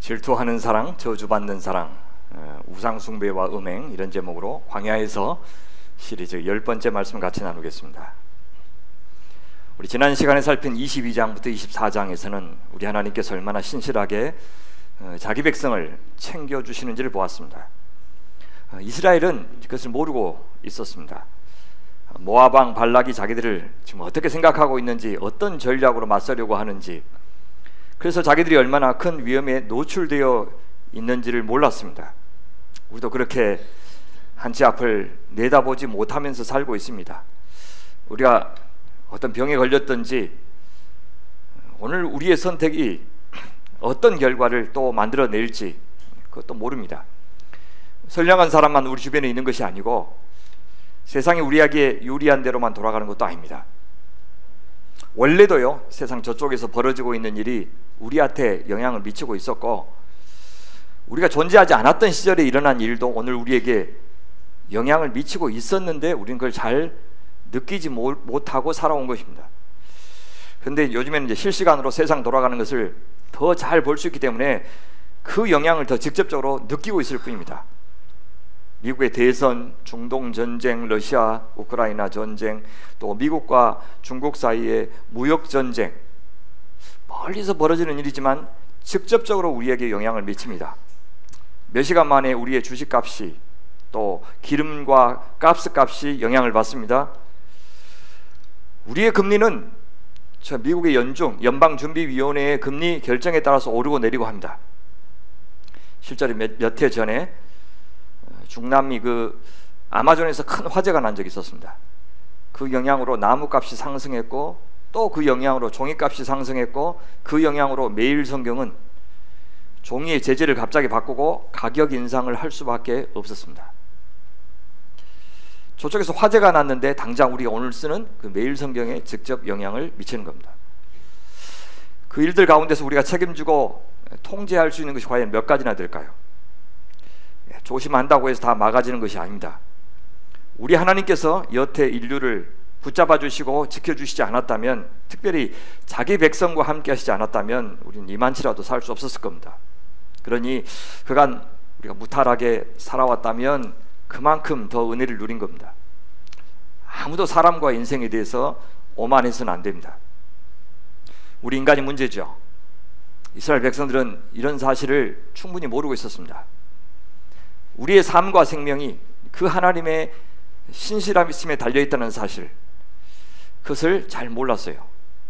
질투하는 사랑, 저주받는 사랑, 우상숭배와 음행, 이런 제목으로 광야에서 시리즈 10번째 말씀 같이 나누겠습니다. 우리 지난 시간에 살핀 22장부터 24장에서는 우리 하나님께서 얼마나 신실하게 자기 백성을 챙겨주시는지를 보았습니다. 이스라엘은 그것을 모르고 있었습니다. 모압 왕 발락이 자기들을 지금 어떻게 생각하고 있는지, 어떤 전략으로 맞서려고 하는지, 그래서 자기들이 얼마나 큰 위험에 노출되어 있는지를 몰랐습니다. 우리도 그렇게 한치 앞을 내다보지 못하면서 살고 있습니다. 우리가 어떤 병에 걸렸든지 오늘 우리의 선택이 어떤 결과를 또 만들어낼지 그것도 모릅니다. 선량한 사람만 우리 주변에 있는 것이 아니고 세상이 우리에게 유리한 대로만 돌아가는 것도 아닙니다. 원래도요, 세상 저쪽에서 벌어지고 있는 일이 우리한테 영향을 미치고 있었고, 우리가 존재하지 않았던 시절에 일어난 일도 오늘 우리에게 영향을 미치고 있었는데 우리는 그걸 잘 느끼지 못하고 살아온 것입니다. 그런데 요즘에는 이제 실시간으로 세상 돌아가는 것을 더 잘 볼 수 있기 때문에 그 영향을 더 직접적으로 느끼고 있을 뿐입니다. 미국의 대선, 중동 전쟁, 러시아, 우크라이나 전쟁, 또 미국과 중국 사이의 무역 전쟁, 멀리서 벌어지는 일이지만 직접적으로 우리에게 영향을 미칩니다. 몇 시간 만에 우리의 주식값이, 또 기름과 가스값이 영향을 받습니다. 우리의 금리는 미국의 연방준비위원회의 금리 결정에 따라서 오르고 내리고 합니다. 실제로 몇 해 전에 중남미 아마존에서 큰 화재가 난 적이 있었습니다. 그 영향으로 나무값이 상승했고, 또 그 영향으로 종이값이 상승했고, 그 영향으로 매일성경은 종이의 재질을 갑자기 바꾸고 가격 인상을 할 수밖에 없었습니다. 저쪽에서 화재가 났는데 당장 우리가 오늘 쓰는 그 매일성경에 직접 영향을 미치는 겁니다. 그 일들 가운데서 우리가 책임지고 통제할 수 있는 것이 과연 몇 가지나 될까요? 조심한다고 해서 다 막아지는 것이 아닙니다. 우리 하나님께서 여태 인류를 붙잡아 주시고 지켜주시지 않았다면, 특별히 자기 백성과 함께 하시지 않았다면 우리는 이만치라도 살 수 없었을 겁니다. 그러니 그간 우리가 무탈하게 살아왔다면 그만큼 더 은혜를 누린 겁니다. 아무도 사람과 인생에 대해서 오만해서는 안 됩니다. 우리 인간이 문제죠. 이스라엘 백성들은 이런 사실을 충분히 모르고 있었습니다. 우리의 삶과 생명이 그 하나님의 신실함에 달려있다는 사실, 그것을 잘 몰랐어요.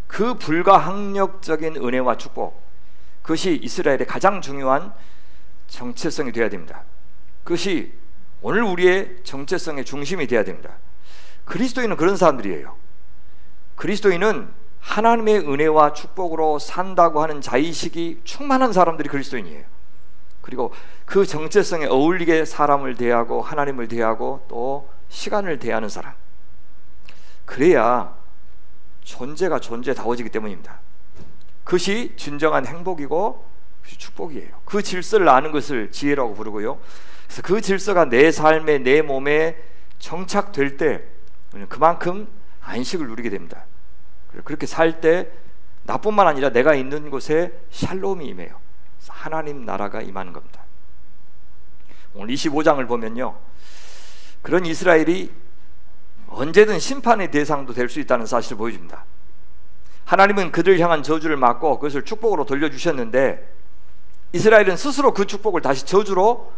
그 불가항력적인 은혜와 축복, 그것이 이스라엘의 가장 중요한 정체성이 되어야 됩니다. 그것이 오늘 우리의 정체성의 중심이 되어야 됩니다. 그리스도인은 그런 사람들이에요. 그리스도인은 하나님의 은혜와 축복으로 산다고 하는 자의식이 충만한 사람들이 그리스도인이에요. 그리고 그 정체성에 어울리게 사람을 대하고 하나님을 대하고 또 시간을 대하는 사람, 그래야 존재가 존재다워지기 때문입니다. 그것이 진정한 행복이고 축복이에요. 그 질서를 아는 것을 지혜라고 부르고요. 그래서 그 질서가 내 삶에, 내 몸에 정착될 때 우리는 그만큼 안식을 누리게 됩니다. 그렇게 살 때 나뿐만 아니라 내가 있는 곳에 샬롬이 임해요. 하나님 나라가 임하는 겁니다. 오늘 25장을 보면요, 그런 이스라엘이 언제든 심판의 대상도 될 수 있다는 사실을 보여줍니다. 하나님은 그들 향한 저주를 막고 그것을 축복으로 돌려주셨는데, 이스라엘은 스스로 그 축복을 다시 저주로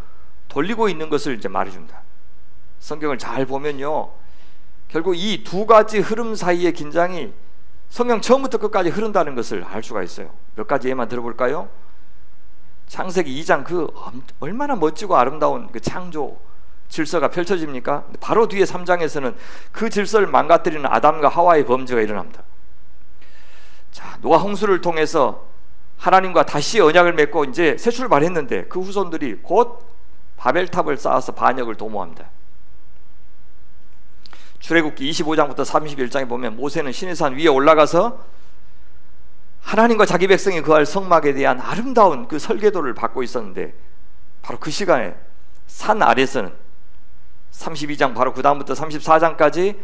돌리고 있는 것을 이제 말해줍니다. 성경을 잘 보면요, 결국 이 두 가지 흐름 사이의 긴장이 성경 처음부터 끝까지 흐른다는 것을 알 수가 있어요. 몇 가지 예만 들어볼까요? 창세기 2장 얼마나 멋지고 아름다운 그 창조 질서가 펼쳐집니까? 바로 뒤에 3장에서는 그 질서를 망가뜨리는 아담과 하와의 범죄가 일어납니다. 자, 노아 홍수를 통해서 하나님과 다시 언약을 맺고 이제 새 출발했는데 그 후손들이 곧 바벨탑을 쌓아서 반역을 도모합니다. 출애굽기 25장부터 31장에 보면 모세는 시내산 위에 올라가서 하나님과 자기 백성이 거할 성막에 대한 아름다운 그 설계도를 받고 있었는데, 바로 그 시간에 산 아래서는 32장 바로 그 다음부터 34장까지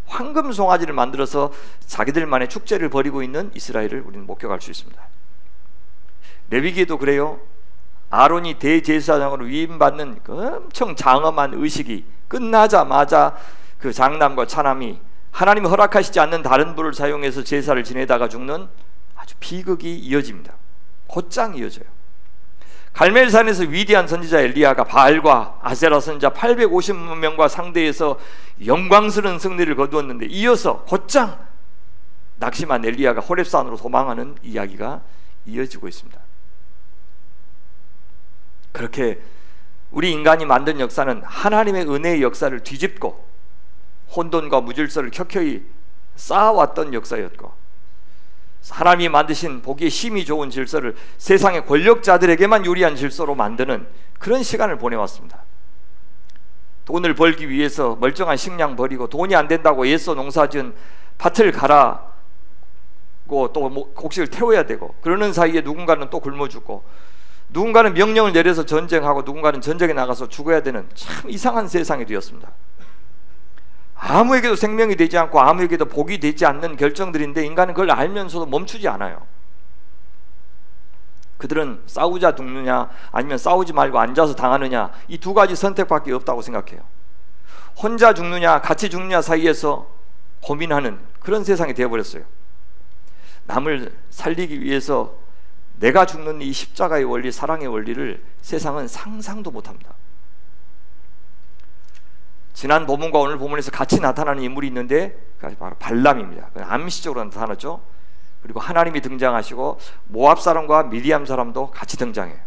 황금 송아지를 만들어서 자기들만의 축제를 벌이고 있는 이스라엘을 우리는 목격할 수 있습니다. 레위기에도 그래요. 아론이 대제사장으로 위임받는 그 엄청 장엄한 의식이 끝나자마자 그 장남과 차남이 하나님이 허락하시지 않는 다른 불을 사용해서 제사를 지내다가 죽는 아주 비극이 이어집니다. 곧장 이어져요. 갈멜산에서 위대한 선지자 엘리야가 바알과 아세라 선지자 850명과 상대해서 영광스러운 승리를 거두었는데, 이어서 곧장 낙심한 엘리야가 호렙산으로 도망하는 이야기가 이어지고 있습니다. 그렇게 우리 인간이 만든 역사는 하나님의 은혜의 역사를 뒤집고 혼돈과 무질서를 켜켜이 쌓아왔던 역사였고, 하나님이 만드신 보기에 심히 좋은 질서를 세상의 권력자들에게만 유리한 질서로 만드는 그런 시간을 보내왔습니다. 돈을 벌기 위해서 멀쩡한 식량 버리고, 돈이 안 된다고 애써 농사지은 밭을 갈아고 또 곡식을 태워야 되고, 그러는 사이에 누군가는 또 굶어 죽고, 누군가는 명령을 내려서 전쟁하고 누군가는 전쟁에 나가서 죽어야 되는 참 이상한 세상이 되었습니다. 아무에게도 생명이 되지 않고 아무에게도 복이 되지 않는 결정들인데, 인간은 그걸 알면서도 멈추지 않아요. 그들은 싸우자 죽느냐 아니면 싸우지 말고 앉아서 당하느냐, 이 두 가지 선택밖에 없다고 생각해요. 혼자 죽느냐 같이 죽느냐 사이에서 고민하는 그런 세상이 되어버렸어요. 남을 살리기 위해서 내가 죽는 이 십자가의 원리, 사랑의 원리를 세상은 상상도 못합니다. 지난 본문과 오늘 본문에서 같이 나타나는 인물이 있는데, 그게 바로 발람입니다. 암시적으로 나타났죠. 그리고 하나님이 등장하시고 모압 사람과 미디암 사람도 같이 등장해요.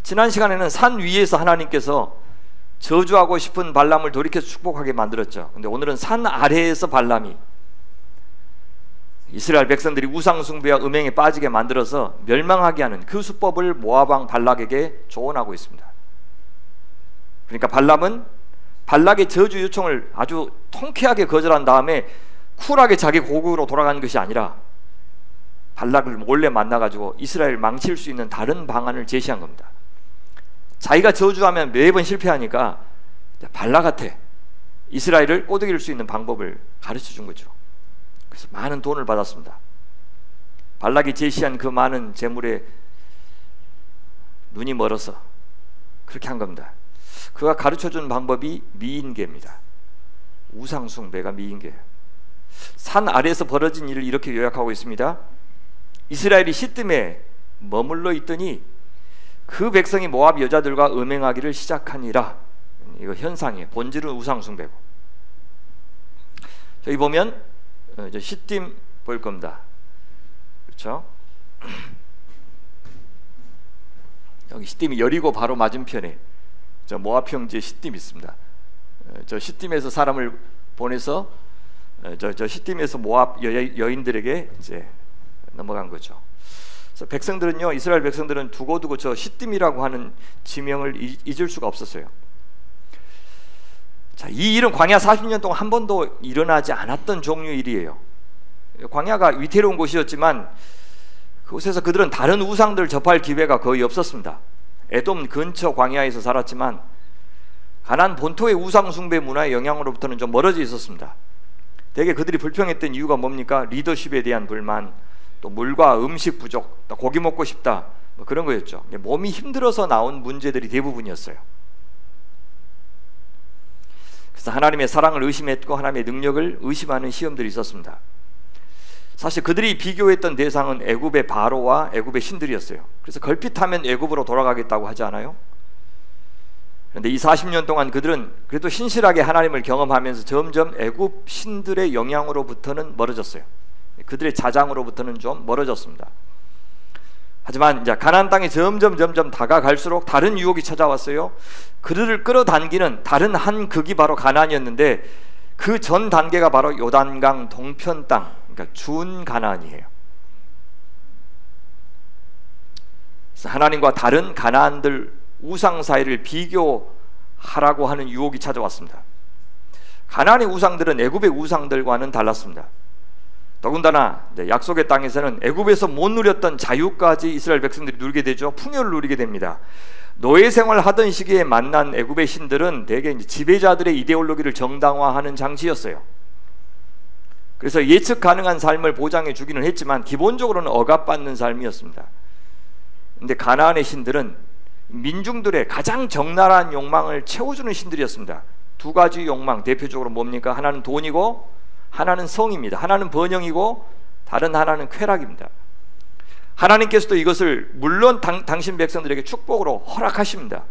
지난 시간에는 산 위에서 하나님께서 저주하고 싶은 발람을 돌이켜서 축복하게 만들었죠. 근데 오늘은 산 아래에서 발람이 이스라엘 백성들이 우상 숭배와 음행에 빠지게 만들어서 멸망하게 하는 그 수법을 모압 왕 발락에게 조언하고 있습니다. 그러니까 발람은 발락의 저주 요청을 아주 통쾌하게 거절한 다음에 쿨하게 자기 고국으로 돌아가는 것이 아니라 발락을 몰래 만나가지고 이스라엘을 망칠 수 있는 다른 방안을 제시한 겁니다. 자기가 저주하면 매번 실패하니까 발락한테 이스라엘을 꼬드길 수 있는 방법을 가르쳐 준 거죠. 그래서 많은 돈을 받았습니다. 발락이 제시한 그 많은 재물에 눈이 멀어서 그렇게 한 겁니다. 그가 가르쳐준 방법이 미인계입니다. 우상숭배가 미인계예요. 산 아래에서 벌어진 일을 이렇게 요약하고 있습니다. 이스라엘이 시뜸에 머물러 있더니 그 백성이 모압 여자들과 음행하기를 시작하니라. 이거 현상이에요. 본질은 우상숭배고. 저기 보면 시딤 볼 겁니다. 그렇죠? 여기 시딤이 여리고 바로 맞은편에 저 모압 형제의 시딤이 있습니다. 저 시딤에서 사람을 보내서 저 시딤에서 모압 여인들에게 이제 넘어간 거죠. 그래서 백성들은요, 이스라엘 백성들은 두고두고 저 시딤이라고 하는 지명을 잊을 수가 없었어요. 자, 이 일은 광야 40년 동안 한 번도 일어나지 않았던 종류 일이에요. 광야가 위태로운 곳이었지만 그곳에서 그들은 다른 우상들을 접할 기회가 거의 없었습니다. 에돔 근처 광야에서 살았지만 가나안 본토의 우상 숭배 문화의 영향으로부터는 좀 멀어져 있었습니다. 대개 그들이 불평했던 이유가 뭡니까? 리더십에 대한 불만, 또 물과 음식 부족, 또 고기 먹고 싶다, 뭐 그런 거였죠. 몸이 힘들어서 나온 문제들이 대부분이었어요. 그래서 하나님의 사랑을 의심했고 하나님의 능력을 의심하는 시험들이 있었습니다. 사실 그들이 비교했던 대상은 애굽의 바로와 애굽의 신들이었어요. 그래서 걸핏하면 애굽으로 돌아가겠다고 하지 않아요? 그런데 이 40년 동안 그들은 그래도 신실하게 하나님을 경험하면서 점점 애굽 신들의 영향으로부터는 멀어졌어요. 그들의 자장으로부터는 좀 멀어졌습니다. 하지만 이제 가나안 땅에 점점 다가갈수록 다른 유혹이 찾아왔어요. 그들을 끌어당기는 다른 한 극이 바로 가나안이었는데, 그 전 단계가 바로 요단강 동편 땅, 그러니까 준 가나안이에요. 그래서 하나님과 다른 가나안들 우상 사이를 비교하라고 하는 유혹이 찾아왔습니다. 가나안의 우상들은 애굽의 우상들과는 달랐습니다. 더군다나 약속의 땅에서는 애굽에서 못 누렸던 자유까지 이스라엘 백성들이 누리게 되죠. 풍요를 누리게 됩니다. 노예 생활을 하던 시기에 만난 애굽의 신들은 대개 지배자들의 이데올로기를 정당화하는 장치였어요. 그래서 예측 가능한 삶을 보장해 주기는 했지만 기본적으로는 억압받는 삶이었습니다. 근데 가나안의 신들은 민중들의 가장 적나라한 욕망을 채워주는 신들이었습니다. 두 가지 욕망, 대표적으로 뭡니까? 하나는 돈이고 하나는 성입니다. 하나는 번영이고 다른 하나는 쾌락입니다. 하나님께서도 이것을 물론 당신 백성들에게 축복으로 허락하십니다.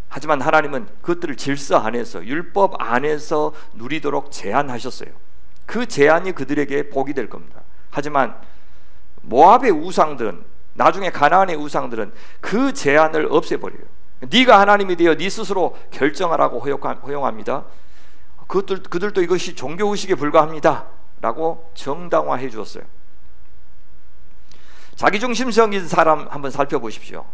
하지만 하나님은 그것들을 질서 안에서, 율법 안에서 누리도록 제한하셨어요. 그 제한이 그들에게 복이 될 겁니다. 하지만 모압의 우상들은, 나중에 가나안의 우상들은 그 제한을 없애버려요. 네가 하나님이 되어 네 스스로 결정하라고 허용합니다. 그들도 이것이 종교의식에 불과합니다 라고 정당화해 주었어요. 자기중심적인 사람 한번 살펴보십시오.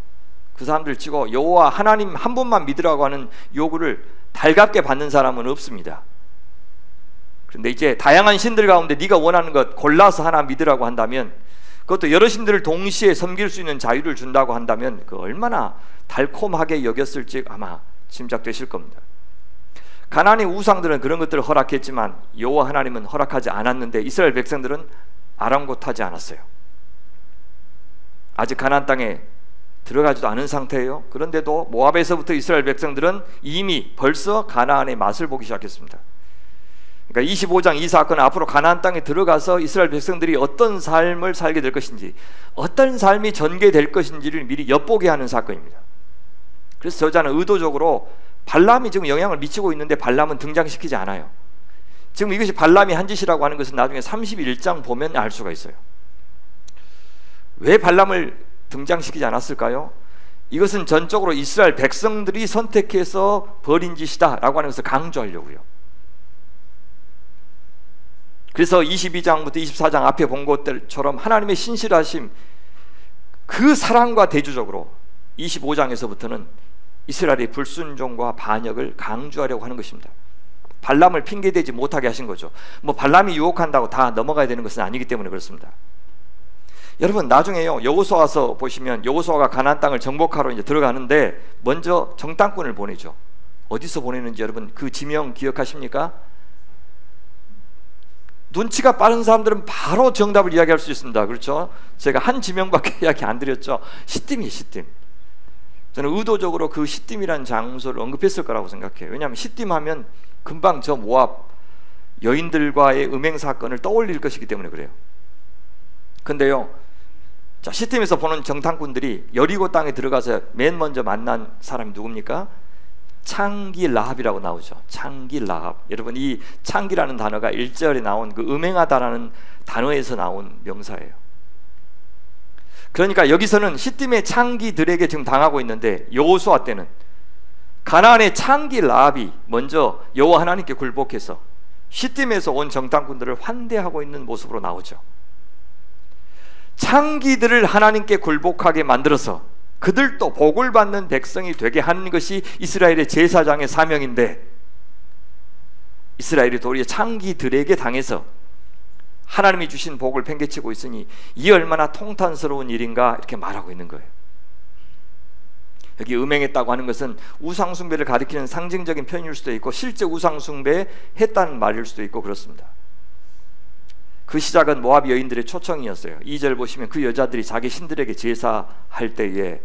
그 사람들 치고 여호와 하나님 한 분만 믿으라고 하는 요구를 달갑게 받는 사람은 없습니다. 그런데 이제 다양한 신들 가운데 네가 원하는 것 골라서 하나 믿으라고 한다면, 그것도 여러 신들을 동시에 섬길 수 있는 자유를 준다고 한다면 그 얼마나 달콤하게 여겼을지 아마 짐작되실 겁니다. 가나안의 우상들은 그런 것들을 허락했지만 여호와 하나님은 허락하지 않았는데 이스라엘 백성들은 아랑곳하지 않았어요. 아직 가나안 땅에 들어가지도 않은 상태예요. 그런데도 모압에서부터 이스라엘 백성들은 이미 벌써 가나안의 맛을 보기 시작했습니다. 그러니까 25장 이 사건은 앞으로 가나안 땅에 들어가서 이스라엘 백성들이 어떤 삶을 살게 될 것인지, 어떤 삶이 전개될 것인지를 미리 엿보게 하는 사건입니다. 그래서 저자는 의도적으로 발람이 지금 영향을 미치고 있는데 발람은 등장시키지 않아요. 지금 이것이 발람이 한 짓이라고 하는 것은 나중에 31장 보면 알 수가 있어요. 왜 발람을 등장시키지 않았을까요? 이것은 전적으로 이스라엘 백성들이 선택해서 벌인 짓이다 라고 하는 것을 강조하려고요. 그래서 22장부터 24장 앞에 본 것들처럼 하나님의 신실하심, 그 사랑과 대조적으로 25장에서부터는 이스라엘의 불순종과 반역을 강조하려고 하는 것입니다. 발람을 핑계대지 못하게 하신 거죠. 뭐 발람이 유혹한다고 다 넘어가야 되는 것은 아니기 때문에 그렇습니다. 여러분 나중에요 여호수아서 보시면 여호수아가 가나안 땅을 정복하러 이제 들어가는데 먼저 정탐꾼을 보내죠. 어디서 보내는지 여러분 그 지명 기억하십니까? 눈치가 빠른 사람들은 바로 정답을 이야기할 수 있습니다. 그렇죠? 제가 한 지명밖에 이야기 안 드렸죠. 시딤이에요. 시딤. 저는 의도적으로 그 시딤이라는 장소를 언급했을 거라고 생각해요. 왜냐하면 시딤 하면 금방 저 모압 여인들과의 음행 사건을 떠올릴 것이기 때문에 그래요. 근데요, 자 시딤에서 보는 정탐꾼들이 여리고 땅에 들어가서 맨 먼저 만난 사람이 누굽니까? 창기 라합이라고 나오죠. 창기 라합. 여러분 이 창기라는 단어가 1절에 나온 그 음행하다라는 단어에서 나온 명사예요. 그러니까 여기서는 시딤의 창기들에게 지금 당하고 있는데 여호수아 때는 가나안의 창기 라합이 먼저 여호와 하나님께 굴복해서 시딤에서 온 정탐꾼들을 환대하고 있는 모습으로 나오죠. 창기들을 하나님께 굴복하게 만들어서 그들도 복을 받는 백성이 되게 하는 것이 이스라엘의 제사장의 사명인데 이스라엘이 도리어 창기들에게 당해서 하나님이 주신 복을 팽개치고 있으니 이 얼마나 통탄스러운 일인가 이렇게 말하고 있는 거예요. 여기 음행했다고 하는 것은 우상숭배를 가리키는 상징적인 표현일 수도 있고 실제 우상숭배 했다는 말일 수도 있고 그렇습니다. 그 시작은 모압 여인들의 초청이었어요. 2절 보시면 그 여자들이 자기 신들에게 제사할 때에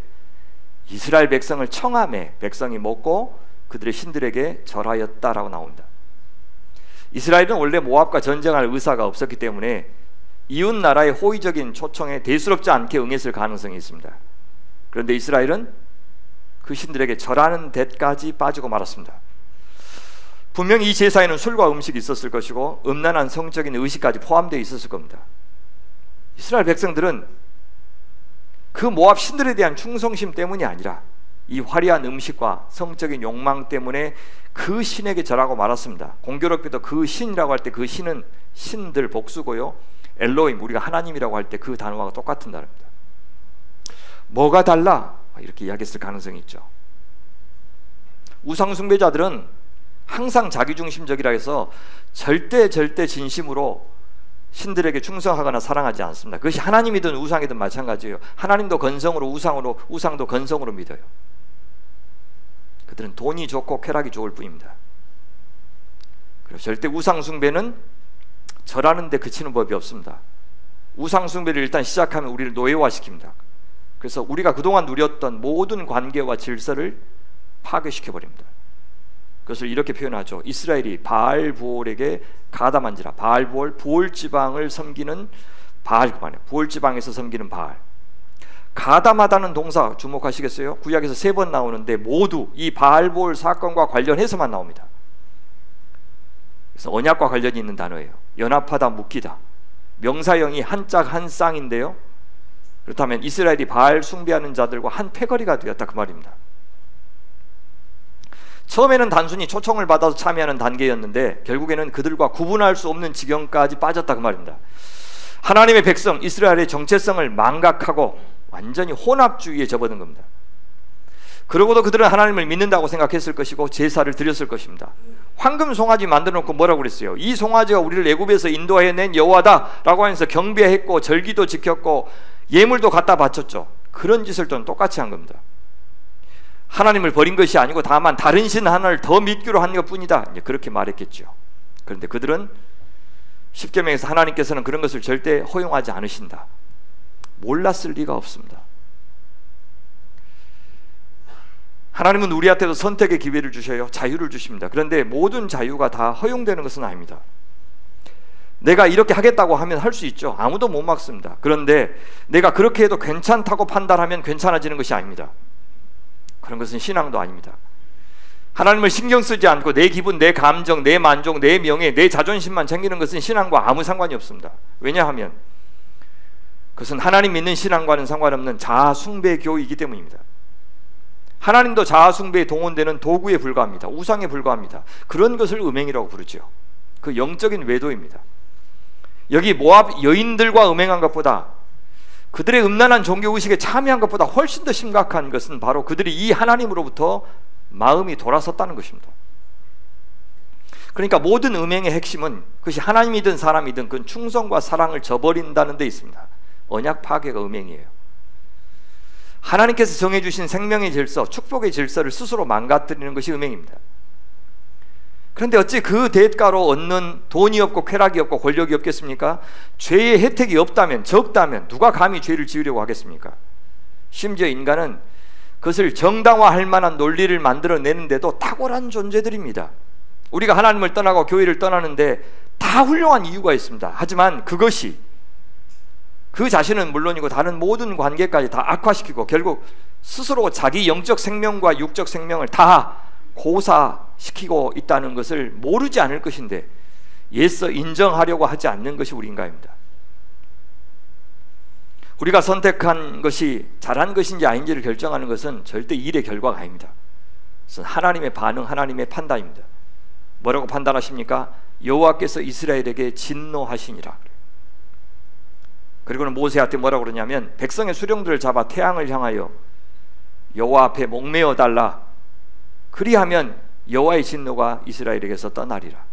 이스라엘 백성을 청함에 백성이 먹고 그들의 신들에게 절하였다라고 나옵니다. 이스라엘은 원래 모압과 전쟁할 의사가 없었기 때문에 이웃 나라의 호의적인 초청에 대수롭지 않게 응했을 가능성이 있습니다. 그런데 이스라엘은 그 신들에게 절하는 데까지 빠지고 말았습니다. 분명히 이 제사에는 술과 음식이 있었을 것이고 음란한 성적인 의식까지 포함되어 있었을 겁니다. 이스라엘 백성들은 그 모압 신들에 대한 충성심 때문이 아니라 이 화려한 음식과 성적인 욕망 때문에 그 신에게 절하고 말았습니다. 공교롭게도 그 신이라고 할 때 그 신은 신들 복수고요, 엘로힘 우리가 하나님이라고 할 때 그 단어와 똑같은 단어입니다. 뭐가 달라? 이렇게 이야기했을 가능성이 있죠. 우상숭배자들은 항상 자기중심적이라 해서 절대 진심으로 신들에게 충성하거나 사랑하지 않습니다. 그것이 하나님이든 우상이든 마찬가지예요. 하나님도 건성으로 우상도 건성으로 믿어요. 그들은 돈이 좋고 쾌락이 좋을 뿐입니다. 그리고 절대 우상숭배는 절하는 데 그치는 법이 없습니다. 우상숭배를 일단 시작하면 우리를 노예화시킵니다. 그래서 우리가 그동안 누렸던 모든 관계와 질서를 파괴시켜버립니다. 그것을 이렇게 표현하죠. 이스라엘이 바알부올에게 가담한지라. 바알부올, 부올지방을 섬기는 바알, 그만해. 부올지방에서 섬기는 바알. 가담하다는 동사 주목하시겠어요? 구약에서 3번 나오는데 모두 이 바알부올 사건과 관련해서만 나옵니다. 그래서 언약과 관련이 있는 단어예요. 연합하다, 묶이다. 명사형이 한짝 한 쌍인데요, 그렇다면 이스라엘이 바알 숭배하는 자들과 한 패거리가 되었다, 그 말입니다. 처음에는 단순히 초청을 받아서 참여하는 단계였는데 결국에는 그들과 구분할 수 없는 지경까지 빠졌다, 그 말입니다. 하나님의 백성 이스라엘의 정체성을 망각하고 완전히 혼합주의에 접어든 겁니다. 그러고도 그들은 하나님을 믿는다고 생각했을 것이고 제사를 드렸을 것입니다. 황금 송아지 만들어 놓고 뭐라고 그랬어요? 이 송아지가 우리를 애굽에서 인도해낸 여호와다 라고 하면서 경배했고 절기도 지켰고 예물도 갖다 바쳤죠. 그런 짓을 또 똑같이 한 겁니다. 하나님을 버린 것이 아니고 다만 다른 신 하나를 더 믿기로 한 것뿐이다, 이제 그렇게 말했겠죠. 그런데 그들은 십계명에서 하나님께서는 그런 것을 절대 허용하지 않으신다, 몰랐을 리가 없습니다. 하나님은 우리한테도 선택의 기회를 주셔요. 자유를 주십니다. 그런데 모든 자유가 다 허용되는 것은 아닙니다. 내가 이렇게 하겠다고 하면 할 수 있죠. 아무도 못 막습니다. 그런데 내가 그렇게 해도 괜찮다고 판단하면 괜찮아지는 것이 아닙니다. 그런 것은 신앙도 아닙니다. 하나님을 신경 쓰지 않고 내 기분, 내 감정, 내 만족, 내 명예, 내 자존심만 챙기는 것은 신앙과 아무 상관이 없습니다. 왜냐하면 그것은 하나님 믿는 신앙과는 상관없는 자아숭배 교이기 때문입니다. 하나님도 자아숭배에 동원되는 도구에 불과합니다. 우상에 불과합니다. 그런 것을 음행이라고 부르죠. 그 영적인 외도입니다. 여기 모압 여인들과 음행한 것보다, 그들의 음란한 종교의식에 참여한 것보다 훨씬 더 심각한 것은 바로 그들이 이 하나님으로부터 마음이 돌아섰다는 것입니다. 그러니까 모든 음행의 핵심은 그것이 하나님이든 사람이든 그건 충성과 사랑을 저버린다는 데 있습니다. 언약 파괴가 음행이에요. 하나님께서 정해주신 생명의 질서, 축복의 질서를 스스로 망가뜨리는 것이 음행입니다. 그런데 어찌 그 대가로 얻는 돈이 없고 쾌락이 없고 권력이 없겠습니까? 죄의 혜택이 없다면, 적다면 누가 감히 죄를 지으려고 하겠습니까? 심지어 인간은 그것을 정당화할 만한 논리를 만들어내는데도 탁월한 존재들입니다. 우리가 하나님을 떠나고 교회를 떠나는데 다 훌륭한 이유가 있습니다. 하지만 그것이 그 자신은 물론이고 다른 모든 관계까지 다 악화시키고 결국 스스로 자기 영적 생명과 육적 생명을 다 고사시키고 있다는 것을 모르지 않을 것인데 예서 인정하려고 하지 않는 것이 우리 인간입니다. 우리가 선택한 것이 잘한 것인지 아닌지를 결정하는 것은 절대 일의 결과가 아닙니다. 그것은 하나님의 반응, 하나님의 판단입니다. 뭐라고 판단하십니까? 여호와께서 이스라엘에게 진노하시니라. 그리고는 모세한테 뭐라고 그러냐면 백성의 수령들을 잡아 태양을 향하여 여호와 앞에 목매어 달라. 그리하면 여호와의 진노가 이스라엘에게서 떠나리라.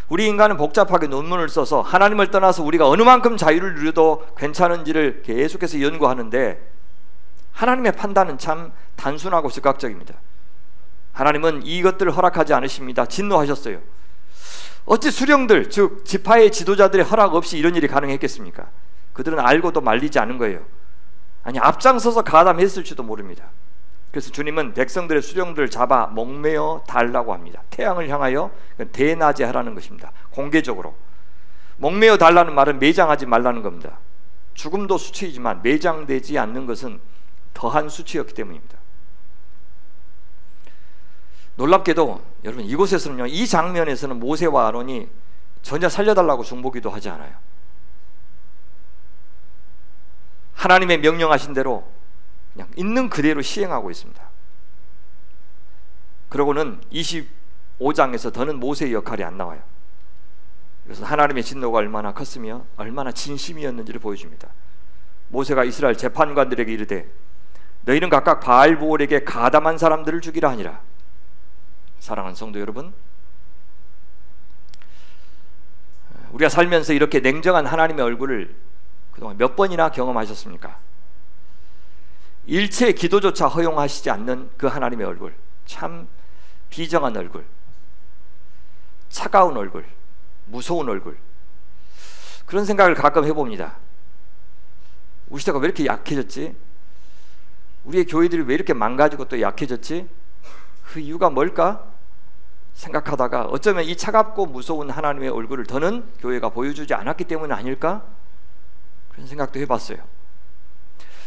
우리 인간은 복잡하게 논문을 써서 하나님을 떠나서 우리가 어느 만큼 자유를 누려도 괜찮은지를 계속해서 연구하는데 하나님의 판단은 참 단순하고 즉각적입니다. 하나님은 이것들을 허락하지 않으십니다. 진노하셨어요. 어찌 수령들, 즉 지파의 지도자들의 허락 없이 이런 일이 가능했겠습니까? 그들은 알고도 말리지 않은 거예요. 아니, 앞장서서 가담했을지도 모릅니다. 그래서 주님은 백성들의 수령들을 잡아 목매어 달라고 합니다. 태양을 향하여 대낮에 하라는 것입니다. 공개적으로. 목매어 달라는 말은 매장하지 말라는 겁니다. 죽음도 수치이지만 매장되지 않는 것은 더한 수치였기 때문입니다. 놀랍게도 여러분, 이곳에서는요, 이 장면에서는 모세와 아론이 전혀 살려달라고 중보기도 하지 않아요. 하나님의 명령하신 대로 그냥 있는 그대로 시행하고 있습니다. 그러고는 25장에서 더는 모세의 역할이 안 나와요. 그래서 하나님의 진노가 얼마나 컸으며 얼마나 진심이었는지를 보여줍니다. 모세가 이스라엘 재판관들에게 이르되 너희는 각각 바알보올에게 가담한 사람들을 죽이라 하니라. 사랑하는 성도 여러분, 우리가 살면서 이렇게 냉정한 하나님의 얼굴을 그동안 몇 번이나 경험하셨습니까? 일체의 기도조차 허용하시지 않는 그 하나님의 얼굴, 참 비정한 얼굴, 차가운 얼굴, 무서운 얼굴, 그런 생각을 가끔 해봅니다. 우리 시대가 왜 이렇게 약해졌지? 우리의 교회들이 왜 이렇게 망가지고 또 약해졌지? 그 이유가 뭘까? 생각하다가 어쩌면 이 차갑고 무서운 하나님의 얼굴을 더는 교회가 보여주지 않았기 때문 아닐까? 그런 생각도 해봤어요.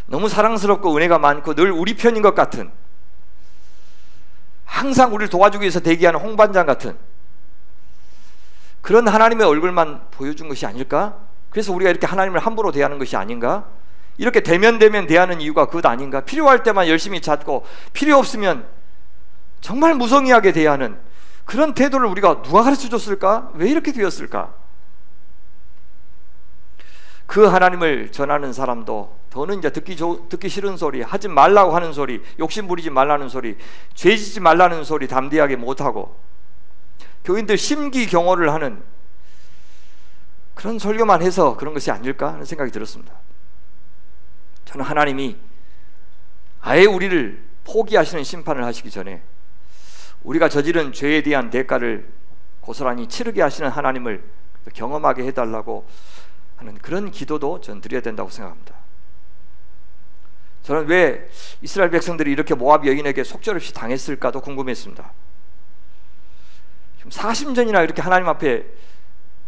너무 사랑스럽고 은혜가 많고 늘 우리 편인 것 같은, 항상 우리를 도와주기 위해서 대기하는 홍반장 같은 그런 하나님의 얼굴만 보여준 것이 아닐까? 그래서 우리가 이렇게 하나님을 함부로 대하는 것이 아닌가? 이렇게 대면 대하는 이유가 그것 아닌가? 필요할 때만 열심히 찾고 필요 없으면 정말 무성의하게 대하는 그런 태도를 우리가 누가 가르쳐줬을까? 왜 이렇게 되었을까? 그 하나님을 전하는 사람도 더는 이제 듣기 싫은 소리, 하지 말라고 하는 소리, 욕심 부리지 말라는 소리, 죄 짓지 말라는 소리 담대하게 못하고 교인들 심기경호를 하는 그런 설교만 해서 그런 것이 아닐까 하는 생각이 들었습니다. 저는 하나님이 아예 우리를 포기하시는 심판을 하시기 전에 우리가 저지른 죄에 대한 대가를 고스란히 치르게 하시는 하나님을 경험하게 해달라고 하는 그런 기도도 저는 드려야 된다고 생각합니다. 저는 왜 이스라엘 백성들이 이렇게 모압 여인에게 속절없이 당했을까도 궁금했습니다. 지금 40년이나 이렇게 하나님 앞에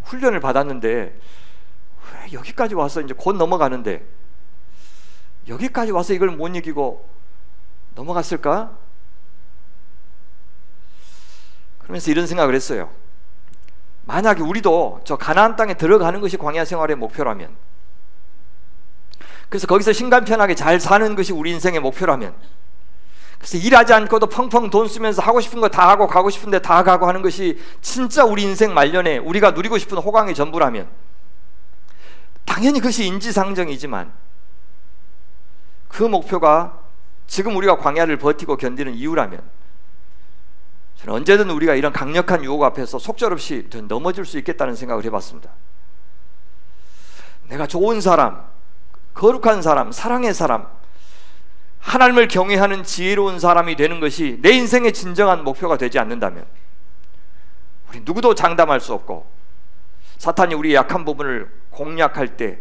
훈련을 받았는데 왜 여기까지 와서 이제 곧 넘어가는데 여기까지 와서 이걸 못 이기고 넘어갔을까? 그러면서 이런 생각을 했어요. 만약에 우리도 저 가나안 땅에 들어가는 것이 광야 생활의 목표라면, 그래서 거기서 신간편하게 잘 사는 것이 우리 인생의 목표라면, 그래서 일하지 않고도 펑펑 돈 쓰면서 하고 싶은 거 다 하고 가고 싶은 데 다 가고 하는 것이 진짜 우리 인생 말년에 우리가 누리고 싶은 호강의 전부라면, 당연히 그것이 인지상정이지만 그 목표가 지금 우리가 광야를 버티고 견디는 이유라면 저는 언제든 우리가 이런 강력한 유혹 앞에서 속절없이 넘어질 수 있겠다는 생각을 해봤습니다. 내가 좋은 사람, 거룩한 사람, 사랑의 사람, 하나님을 경외하는 지혜로운 사람이 되는 것이 내 인생의 진정한 목표가 되지 않는다면 우리 누구도 장담할 수 없고 사탄이 우리의 약한 부분을 공략할 때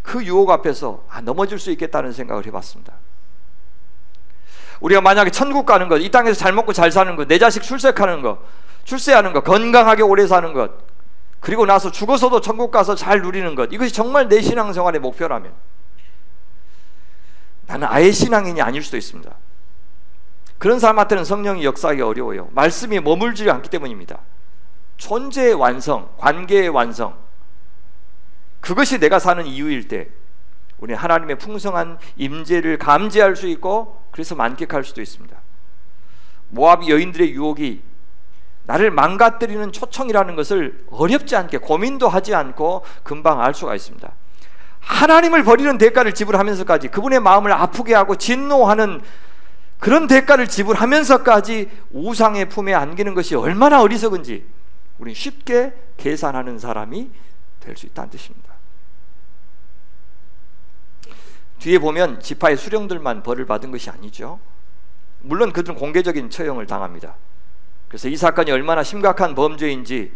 그 유혹 앞에서 넘어질 수 있겠다는 생각을 해봤습니다. 우리가 만약에 천국 가는 것, 이 땅에서 잘 먹고 잘 사는 것, 내 자식 출세하는 것, 건강하게 오래 사는 것, 그리고 나서 죽어서도 천국 가서 잘 누리는 것, 이것이 정말 내 신앙생활의 목표라면 나는 아예 신앙인이 아닐 수도 있습니다. 그런 사람한테는 성령이 역사하기 어려워요. 말씀이 머물지 않기 때문입니다. 존재의 완성, 관계의 완성, 그것이 내가 사는 이유일 때 우리는 하나님의 풍성한 임재를 감지할 수 있고 그래서 만끽할 수도 있습니다. 모압 여인들의 유혹이 나를 망가뜨리는 초청이라는 것을 어렵지 않게 고민도 하지 않고 금방 알 수가 있습니다. 하나님을 버리는 대가를 지불하면서까지 그분의 마음을 아프게 하고 진노하는 그런 대가를 지불하면서까지 우상의 품에 안기는 것이 얼마나 어리석은지 우리는 쉽게 계산하는 사람이 될 수 있다는 뜻입니다. 뒤에 보면 지파의 수령들만 벌을 받은 것이 아니죠. 물론 그들은 공개적인 처형을 당합니다. 그래서 이 사건이 얼마나 심각한 범죄인지,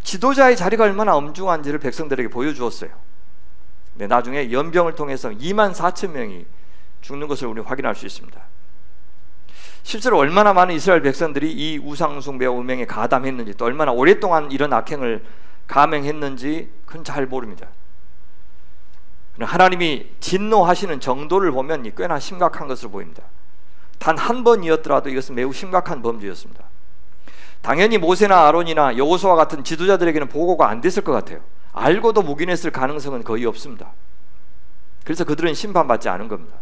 지도자의 자리가 얼마나 엄중한지를 백성들에게 보여주었어요. 네, 나중에 연병을 통해서 24,000명이 죽는 것을 우리 확인할 수 있습니다. 실제로 얼마나 많은 이스라엘 백성들이 이 우상숭배와 음행에 가담했는지, 또 얼마나 오랫동안 이런 악행을 감행했는지 그건 잘 모릅니다. 하나님이 진노하시는 정도를 보면 꽤나 심각한 것으로 보입니다. 단 한 번이었더라도 이것은 매우 심각한 범죄였습니다. 당연히 모세나 아론이나 여호수아 같은 지도자들에게는 보고가 안 됐을 것 같아요. 알고도 묵인했을 가능성은 거의 없습니다. 그래서 그들은 심판받지 않은 겁니다.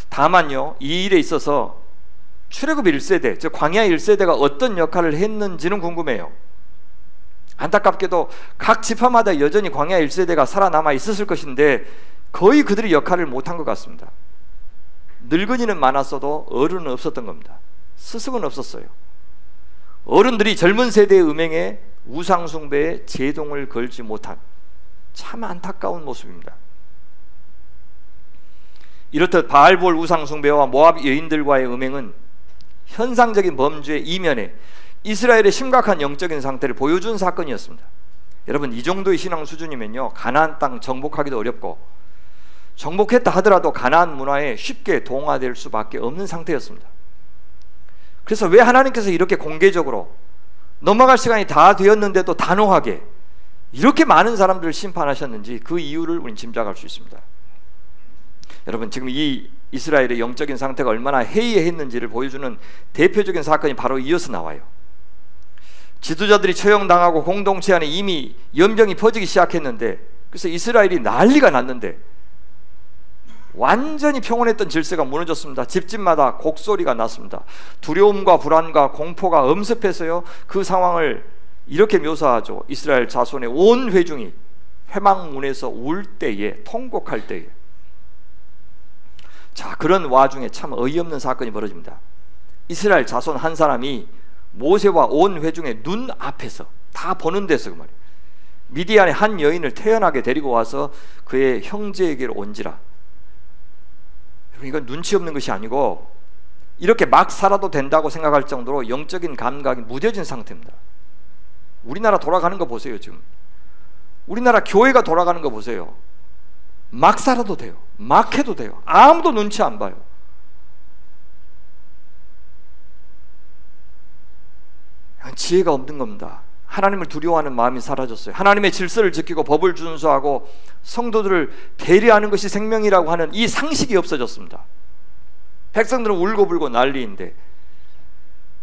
다만요, 이 일에 있어서 출애굽 1세대, 즉 광야 1세대가 어떤 역할을 했는지는 궁금해요. 안타깝게도 각 지파마다 여전히 광야 1세대가 살아남아 있었을 것인데 거의 그들이 역할을 못한 것 같습니다. 늙은이는 많았어도 어른은 없었던 겁니다. 스승은 없었어요. 어른들이 젊은 세대의 음행에 우상숭배에 제동을 걸지 못한 참 안타까운 모습입니다. 이렇듯 바알볼 우상숭배와 모압 여인들과의 음행은 현상적인 범죄의 이면에 이스라엘의 심각한 영적인 상태를 보여준 사건이었습니다. 여러분, 이 정도의 신앙 수준이면요, 가나안 땅 정복하기도 어렵고 정복했다 하더라도 가나안 문화에 쉽게 동화될 수밖에 없는 상태였습니다. 그래서 왜 하나님께서 이렇게 공개적으로 넘어갈 시간이 다 되었는데도 단호하게 이렇게 많은 사람들을 심판하셨는지 그 이유를 우리는 짐작할 수 있습니다. 여러분, 지금 이 이스라엘의 영적인 상태가 얼마나 해이했는지를 보여주는 대표적인 사건이 바로 이어서 나와요. 지도자들이 처형당하고 공동체 안에 이미 연병이 퍼지기 시작했는데, 그래서 이스라엘이 난리가 났는데 완전히 평온했던 질서가 무너졌습니다. 집집마다 곡소리가 났습니다. 두려움과 불안과 공포가 엄습해서요, 그 상황을 이렇게 묘사하죠. 이스라엘 자손의 온 회중이 회막문에서 울 때에, 통곡할 때에. 자, 그런 와중에 참 어이없는 사건이 벌어집니다. 이스라엘 자손 한 사람이 모세와 온 회중의 눈 앞에서, 다 보는 데서 그 말이에요, 미디안의 한 여인을 태연하게 데리고 와서 그의 형제에게로 온지라. 이건 눈치 없는 것이 아니고 이렇게 막 살아도 된다고 생각할 정도로 영적인 감각이 무뎌진 상태입니다. 우리나라 돌아가는 거 보세요. 지금 우리나라 교회가 돌아가는 거 보세요. 막 살아도 돼요. 막 해도 돼요. 아무도 눈치 안 봐요. 지혜가 없는 겁니다. 하나님을 두려워하는 마음이 사라졌어요. 하나님의 질서를 지키고 법을 준수하고 성도들을 배려하는 것이 생명이라고 하는 이 상식이 없어졌습니다. 백성들은 울고불고 난리인데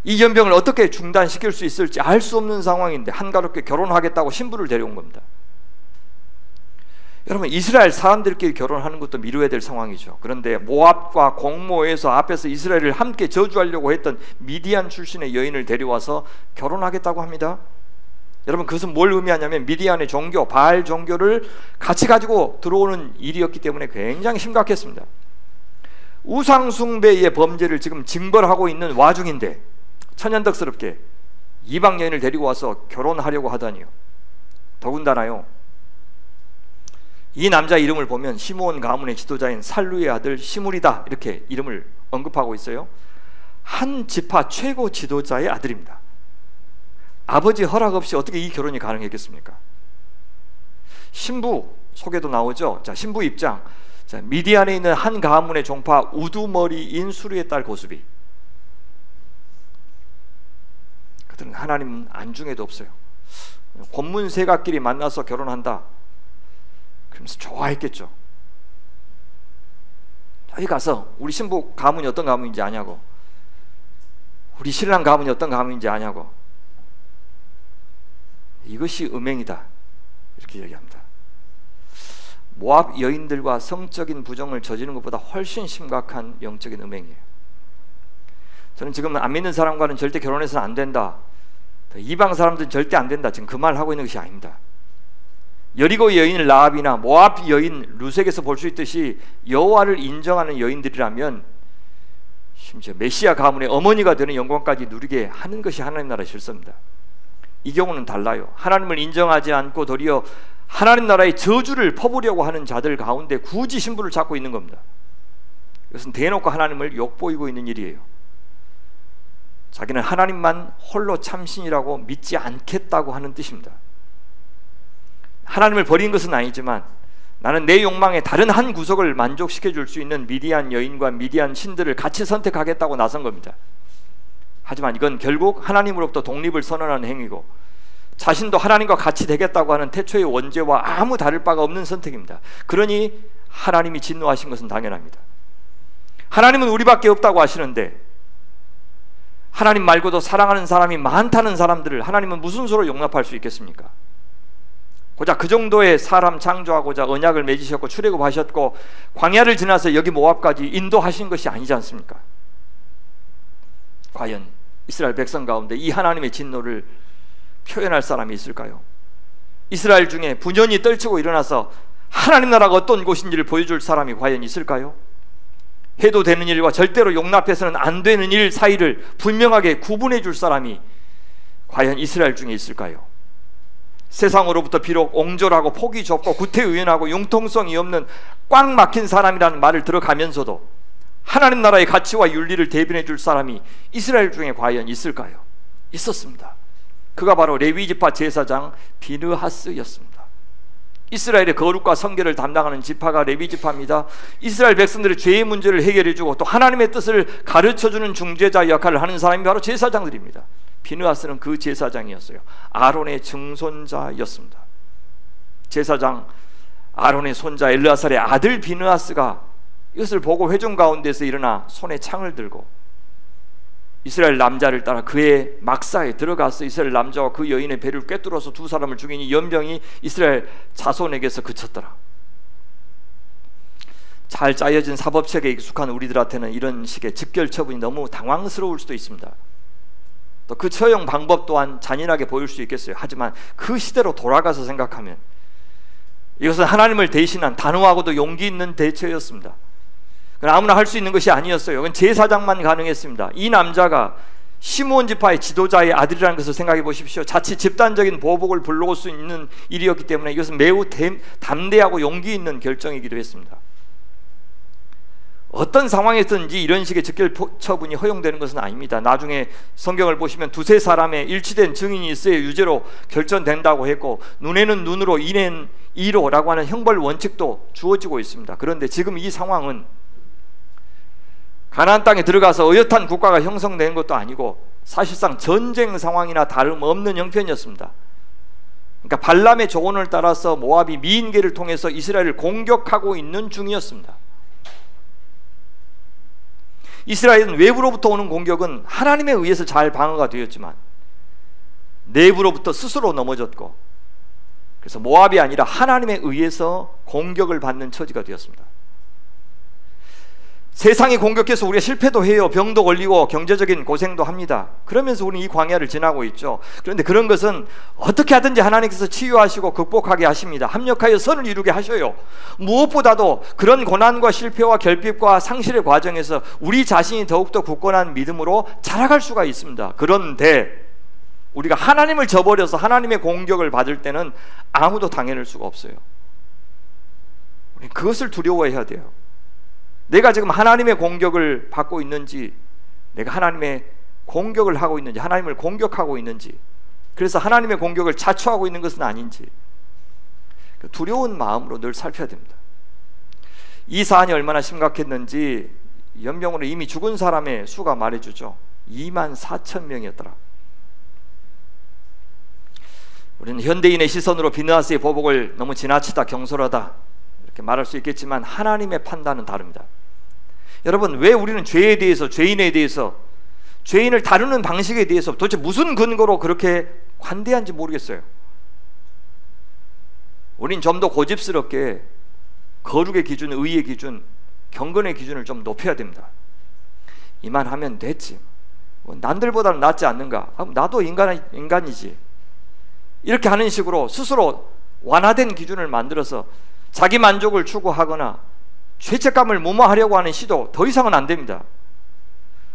이 연병을 어떻게 중단시킬 수 있을지 알 수 없는 상황인데 한가롭게 결혼하겠다고 신부를 데려온 겁니다. 여러분, 이스라엘 사람들끼리 결혼하는 것도 미루어야 될 상황이죠. 그런데 모압과 공모에서 앞에서 이스라엘을 함께 저주하려고 했던 미디안 출신의 여인을 데려와서 결혼하겠다고 합니다. 여러분, 그것은 뭘 의미하냐면 미디안의 종교, 바알 종교를 같이 가지고 들어오는 일이었기 때문에 굉장히 심각했습니다. 우상숭배의 범죄를 지금 징벌하고 있는 와중인데 천연덕스럽게 이방 여인을 데리고 와서 결혼하려고 하다니요. 더군다나요, 이 남자 이름을 보면 시므온 가문의 지도자인 살루의 아들 시므리다, 이렇게 이름을 언급하고 있어요. 한 지파 최고 지도자의 아들입니다. 아버지 허락 없이 어떻게 이 결혼이 가능했겠습니까? 신부 소개도 나오죠. 자, 신부 입장. 자, 미디안에 있는 한 가문의 종파 우두머리인 수르의 딸 고수비. 그들은 하나님 안중에도 없어요. 권문세가끼리 만나서 결혼한다 그러면서 좋아했겠죠. 여기 가서 우리 신부 가문이 어떤 가문인지 아냐고, 우리 신랑 가문이 어떤 가문인지 아냐고, 이것이 음행이다, 이렇게 얘기합니다. 모압 여인들과 성적인 부정을 저지르는 것보다 훨씬 심각한 영적인 음행이에요. 저는 지금 안 믿는 사람과는 절대 결혼해서는 안 된다, 이방 사람들은 절대 안 된다, 지금 그 말을 하고 있는 것이 아닙니다. 여리고 여인 라합이나 모압 여인 루색에서 볼 수 있듯이 여호와를 인정하는 여인들이라면 심지어 메시아 가문의 어머니가 되는 영광까지 누리게 하는 것이 하나님 나라의 질서입니다. 이 경우는 달라요. 하나님을 인정하지 않고 도리어 하나님 나라의 저주를 퍼부려고 하는 자들 가운데 굳이 신부를 찾고 있는 겁니다. 이것은 대놓고 하나님을 욕보이고 있는 일이에요. 자기는 하나님만 홀로 참신이라고 믿지 않겠다고 하는 뜻입니다. 하나님을 버린 것은 아니지만 나는 내 욕망의 다른 한 구석을 만족시켜 줄 수 있는 미디안 여인과 미디안 신들을 같이 선택하겠다고 나선 겁니다. 하지만 이건 결국 하나님으로부터 독립을 선언하는 행위고 자신도 하나님과 같이 되겠다고 하는 태초의 원죄와 아무 다를 바가 없는 선택입니다. 그러니 하나님이 진노하신 것은 당연합니다. 하나님은 우리밖에 없다고 하시는데 하나님 말고도 사랑하는 사람이 많다는 사람들을 하나님은 무슨 수로 용납할 수 있겠습니까? 고작 그 정도의 사람 창조하고자 언약을 맺으셨고 출애굽하셨고 광야를 지나서 여기 모압까지 인도하신 것이 아니지 않습니까? 과연 이스라엘 백성 가운데 이 하나님의 진노를 표현할 사람이 있을까요? 이스라엘 중에 분연히 떨치고 일어나서 하나님 나라가 어떤 곳인지를 보여줄 사람이 과연 있을까요? 해도 되는 일과 절대로 용납해서는 안 되는 일 사이를 분명하게 구분해 줄 사람이 과연 이스라엘 중에 있을까요? 세상으로부터 비록 옹졸하고 폭이 좁고 구태의연하고 융통성이 없는 꽉 막힌 사람이라는 말을 들어가면서도 하나님 나라의 가치와 윤리를 대변해 줄 사람이 이스라엘 중에 과연 있을까요? 있었습니다. 그가 바로 레위지파 제사장 비느하스였습니다. 이스라엘의 거룩과 성결을 담당하는 지파가 레위 지파입니다. 이스라엘 백성들의 죄의 문제를 해결해주고 또 하나님의 뜻을 가르쳐주는 중재자 역할을 하는 사람이 바로 제사장들입니다. 비느하스는 그 제사장이었어요. 아론의 증손자였습니다. 제사장 아론의 손자 엘르아살의 아들 비느하스가 이것을 보고 회중 가운데서 일어나 손에 창을 들고 이스라엘 남자를 따라 그의 막사에 들어가서 이스라엘 남자와 그 여인의 배를 꿰뚫어서 두 사람을 죽이니 연병이 이스라엘 자손에게서 그쳤더라. 잘 짜여진 사법책에 익숙한 우리들한테는 이런 식의 즉결 처분이 너무 당황스러울 수도 있습니다. 또 그 처형 방법 또한 잔인하게 보일 수 있겠어요. 하지만 그 시대로 돌아가서 생각하면 이것은 하나님을 대신한 단호하고도 용기 있는 대처였습니다. 아무나 할 수 있는 것이 아니었어요. 그건 제사장만 가능했습니다. 이 남자가 시므온 지파의 지도자의 아들이라는 것을 생각해 보십시오. 자칫 집단적인 보복을 불러올 수 있는 일이었기 때문에 이것은 매우 담대하고 용기 있는 결정이기도 했습니다. 어떤 상황에서든지 이런 식의 즉결 처분이 허용되는 것은 아닙니다. 나중에 성경을 보시면 두세 사람의 일치된 증인이 있어야 유죄로 결정된다고 했고, 눈에는 눈으로 이는 이로라고 하는 형벌 원칙도 주어지고 있습니다. 그런데 지금 이 상황은 가나안 땅에 들어가서 어엿한 국가가 형성된 것도 아니고 사실상 전쟁 상황이나 다름없는 형편이었습니다. 그러니까 발람의 조언을 따라서 모압이 미인계를 통해서 이스라엘을 공격하고 있는 중이었습니다. 이스라엘은 외부로부터 오는 공격은 하나님에 의해서 잘 방어가 되었지만 내부로부터 스스로 넘어졌고, 그래서 모압이 아니라 하나님에 의해서 공격을 받는 처지가 되었습니다. 세상이 공격해서 우리가 실패도 해요. 병도 걸리고 경제적인 고생도 합니다. 그러면서 우리는 이 광야를 지나고 있죠. 그런데 그런 것은 어떻게 하든지 하나님께서 치유하시고 극복하게 하십니다. 합력하여 선을 이루게 하셔요. 무엇보다도 그런 고난과 실패와 결핍과 상실의 과정에서 우리 자신이 더욱더 굳건한 믿음으로 자라갈 수가 있습니다. 그런데 우리가 하나님을 저버려서 하나님의 공격을 받을 때는 아무도 당해낼 수가 없어요. 우리는 그것을 두려워해야 돼요. 내가 지금 하나님의 공격을 받고 있는지, 내가 하나님의 공격을 하고 있는지, 하나님을 공격하고 있는지, 그래서 하나님의 공격을 자초하고 있는 것은 아닌지 두려운 마음으로 늘 살펴야 됩니다. 이 사안이 얼마나 심각했는지 연병으로 이미 죽은 사람의 수가 말해주죠. 24,000명이었더라. 우리는 현대인의 시선으로 비느하스의 보복을 너무 지나치다, 경솔하다 이렇게 말할 수 있겠지만 하나님의 판단은 다릅니다. 여러분, 왜 우리는 죄에 대해서, 죄인에 대해서, 죄인을 다루는 방식에 대해서 도대체 무슨 근거로 그렇게 관대한지 모르겠어요. 우린 좀 더 고집스럽게 거룩의 기준, 의의 기준, 경건의 기준을 좀 높여야 됩니다. 이만하면 됐지, 남들보다는 낫지 않는가, 나도 인간이지, 이렇게 하는 식으로 스스로 완화된 기준을 만들어서 자기 만족을 추구하거나 죄책감을 무마하려고 하는 시도 더 이상은 안 됩니다.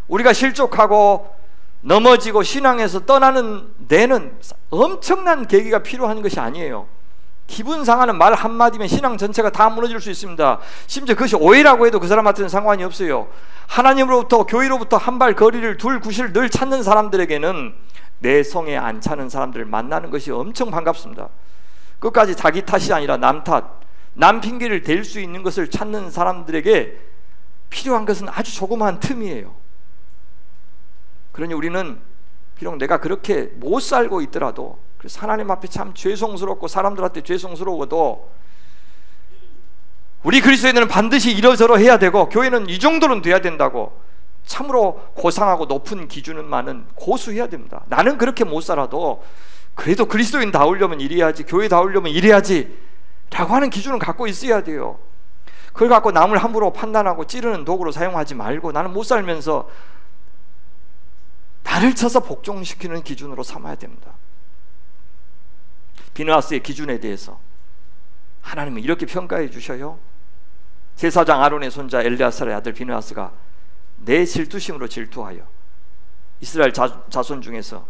우리가 실족하고 넘어지고 신앙에서 떠나는 데는 엄청난 계기가 필요한 것이 아니에요. 기분 상하는 말 한마디면 신앙 전체가 다 무너질 수 있습니다. 심지어 그것이 오해라고 해도 그 사람한테는 상관이 없어요. 하나님으로부터, 교회로부터 한 발 거리를 둘 구실을 늘 찾는 사람들에게는 내 성에 안 차는 사람들을 만나는 것이 엄청 반갑습니다. 끝까지 자기 탓이 아니라 남 탓, 남 핑계를 댈 수 있는 것을 찾는 사람들에게 필요한 것은 아주 조그마한 틈이에요. 그러니 우리는 비록 내가 그렇게 못 살고 있더라도, 그래서 하나님 앞에 참 죄송스럽고 사람들한테 죄송스러워도 우리 그리스도인들은 반드시 이러저러 해야 되고 교회는 이 정도는 돼야 된다고 참으로 고상하고 높은 기준만은 고수해야 됩니다. 나는 그렇게 못 살아도 그래도 그리스도인 다우려면 이래야지, 교회 다우려면 이래야지 라고 하는 기준을 갖고 있어야 돼요. 그걸 갖고 남을 함부로 판단하고 찌르는 도구로 사용하지 말고 나는 못 살면서 나를 쳐서 복종시키는 기준으로 삼아야 됩니다. 비느하스의 기준에 대해서 하나님은 이렇게 평가해 주셔요. 제사장 아론의 손자 엘르아살의 아들 비느하스가 내 질투심으로 질투하여 이스라엘 자손 중에서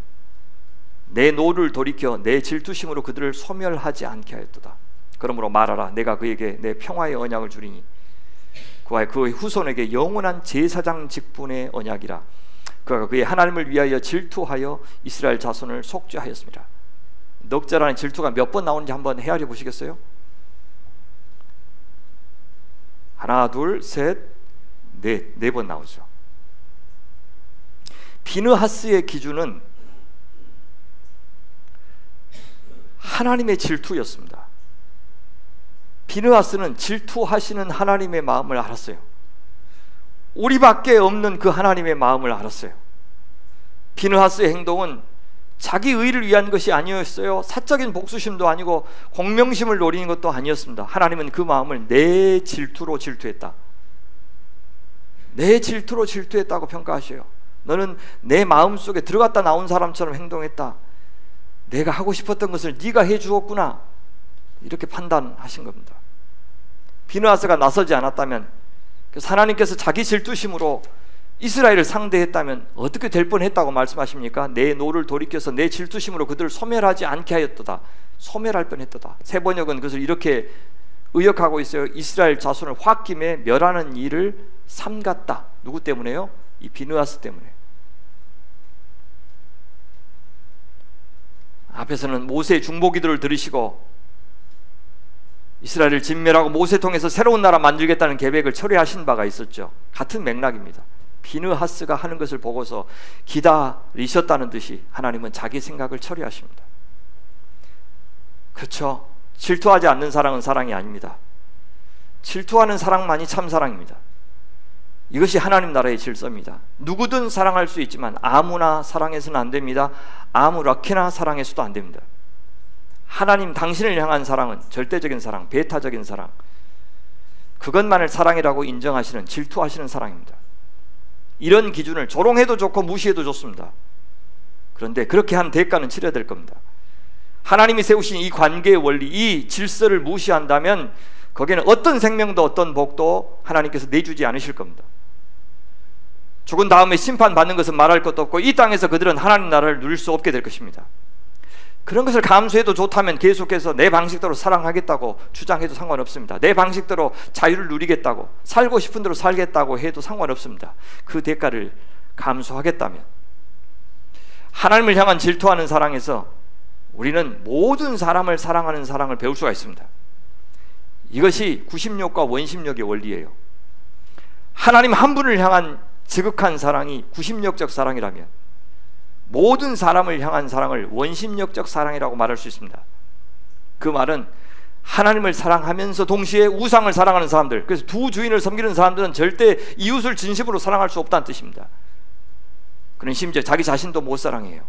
내 노를 돌이켜 내 질투심으로 그들을 소멸하지 않게 하였도다. 그러므로 말하라, 내가 그에게 내 평화의 언약을 주리니 그와 그의 후손에게 영원한 제사장 직분의 언약이라. 그가 그의 하나님을 위하여 질투하여 이스라엘 자손을 속죄하였습니다. 넉자라는 질투가 몇 번 나오는지 한번 헤아려 보시겠어요? 하나, 둘, 셋, 넷, 4번 나오죠. 비느하스의 기준은 하나님의 질투였습니다. 비느하스는 질투하시는 하나님의 마음을 알았어요. 우리밖에 없는 그 하나님의 마음을 알았어요. 비느하스의 행동은 자기 의를 위한 것이 아니었어요. 사적인 복수심도 아니고 공명심을 노리는 것도 아니었습니다. 하나님은 그 마음을 내 질투로 질투했다. 내 질투로 질투했다고 평가하셔요. 너는 내 마음속에 들어갔다 나온 사람처럼 행동했다. 내가 하고 싶었던 것을 네가 해주었구나. 이렇게 판단하신 겁니다. 비느하스가 나서지 않았다면, 하나님께서 자기 질투심으로 이스라엘을 상대했다면 어떻게 될 뻔했다고 말씀하십니까? 내 노를 돌이켜서 내 질투심으로 그들을 소멸하지 않게 하였도다. 소멸할 뻔했도다. 새 번역은 그것을 이렇게 의역하고 있어요. 이스라엘 자손을 홧김에 멸하는 일을 삼갔다. 누구 때문에요? 이 비느하스 때문에. 앞에서는 모세의 중보기도를 들으시고 이스라엘을 진멸하고 모세 통해서 새로운 나라 만들겠다는 계획을 처리하신 바가 있었죠. 같은 맥락입니다. 비느하스가 하는 것을 보고서 기다리셨다는 듯이 하나님은 자기 생각을 처리하십니다. 그렇죠. 질투하지 않는 사랑은 사랑이 아닙니다. 질투하는 사랑만이 참 사랑입니다. 이것이 하나님 나라의 질서입니다. 누구든 사랑할 수 있지만 아무나 사랑해서는 안 됩니다. 아무렇게나 사랑해서도 안 됩니다. 하나님 당신을 향한 사랑은 절대적인 사랑, 배타적인 사랑, 그것만을 사랑이라고 인정하시는, 질투하시는 사랑입니다. 이런 기준을 조롱해도 좋고 무시해도 좋습니다. 그런데 그렇게 한 대가는 치러야 될 겁니다. 하나님이 세우신 이 관계의 원리, 이 질서를 무시한다면 거기에는 어떤 생명도 어떤 복도 하나님께서 내주지 않으실 겁니다. 죽은 다음에 심판받는 것은 말할 것도 없고 이 땅에서 그들은 하나님 나라를 누릴 수 없게 될 것입니다. 그런 것을 감수해도 좋다면 계속해서 내 방식대로 사랑하겠다고 주장해도 상관없습니다. 내 방식대로 자유를 누리겠다고, 살고 싶은 대로 살겠다고 해도 상관없습니다. 그 대가를 감수하겠다면. 하나님을 향한 질투하는 사랑에서 우리는 모든 사람을 사랑하는 사랑을 배울 수가 있습니다. 이것이 구심력과 원심력의 원리예요. 하나님 한 분을 향한 지극한 사랑이 구심력적 사랑이라면 모든 사람을 향한 사랑을 원심력적 사랑이라고 말할 수 있습니다. 그 말은 하나님을 사랑하면서 동시에 우상을 사랑하는 사람들, 그래서 두 주인을 섬기는 사람들은 절대 이웃을 진심으로 사랑할 수 없다는 뜻입니다. 그는 심지어 자기 자신도 못 사랑해요.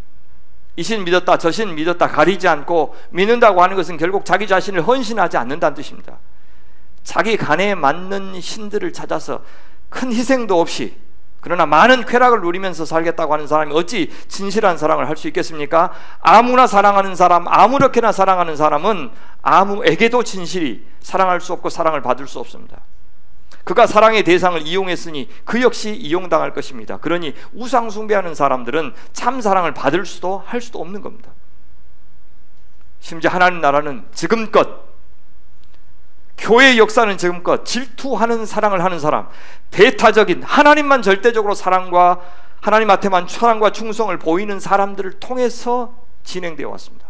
이 신 믿었다 저 신 믿었다 가리지 않고 믿는다고 하는 것은 결국 자기 자신을 헌신하지 않는다는 뜻입니다. 자기 간에 맞는 신들을 찾아서 큰 희생도 없이 그러나 많은 쾌락을 누리면서 살겠다고 하는 사람이 어찌 진실한 사랑을 할 수 있겠습니까? 아무나 사랑하는 사람, 아무렇게나 사랑하는 사람은 아무에게도 진실이 사랑할 수 없고 사랑을 받을 수 없습니다. 그가 사랑의 대상을 이용했으니 그 역시 이용당할 것입니다. 그러니 우상 숭배하는 사람들은 참 사랑을 받을 수도 할 수도 없는 겁니다. 심지어 하나님 나라는 지금껏, 교회의 역사는 지금껏 질투하는 사랑을 하는 사람, 배타적인 하나님만 절대적으로 사랑과 하나님한테만 사랑과 충성을 보이는 사람들을 통해서 진행되어 왔습니다.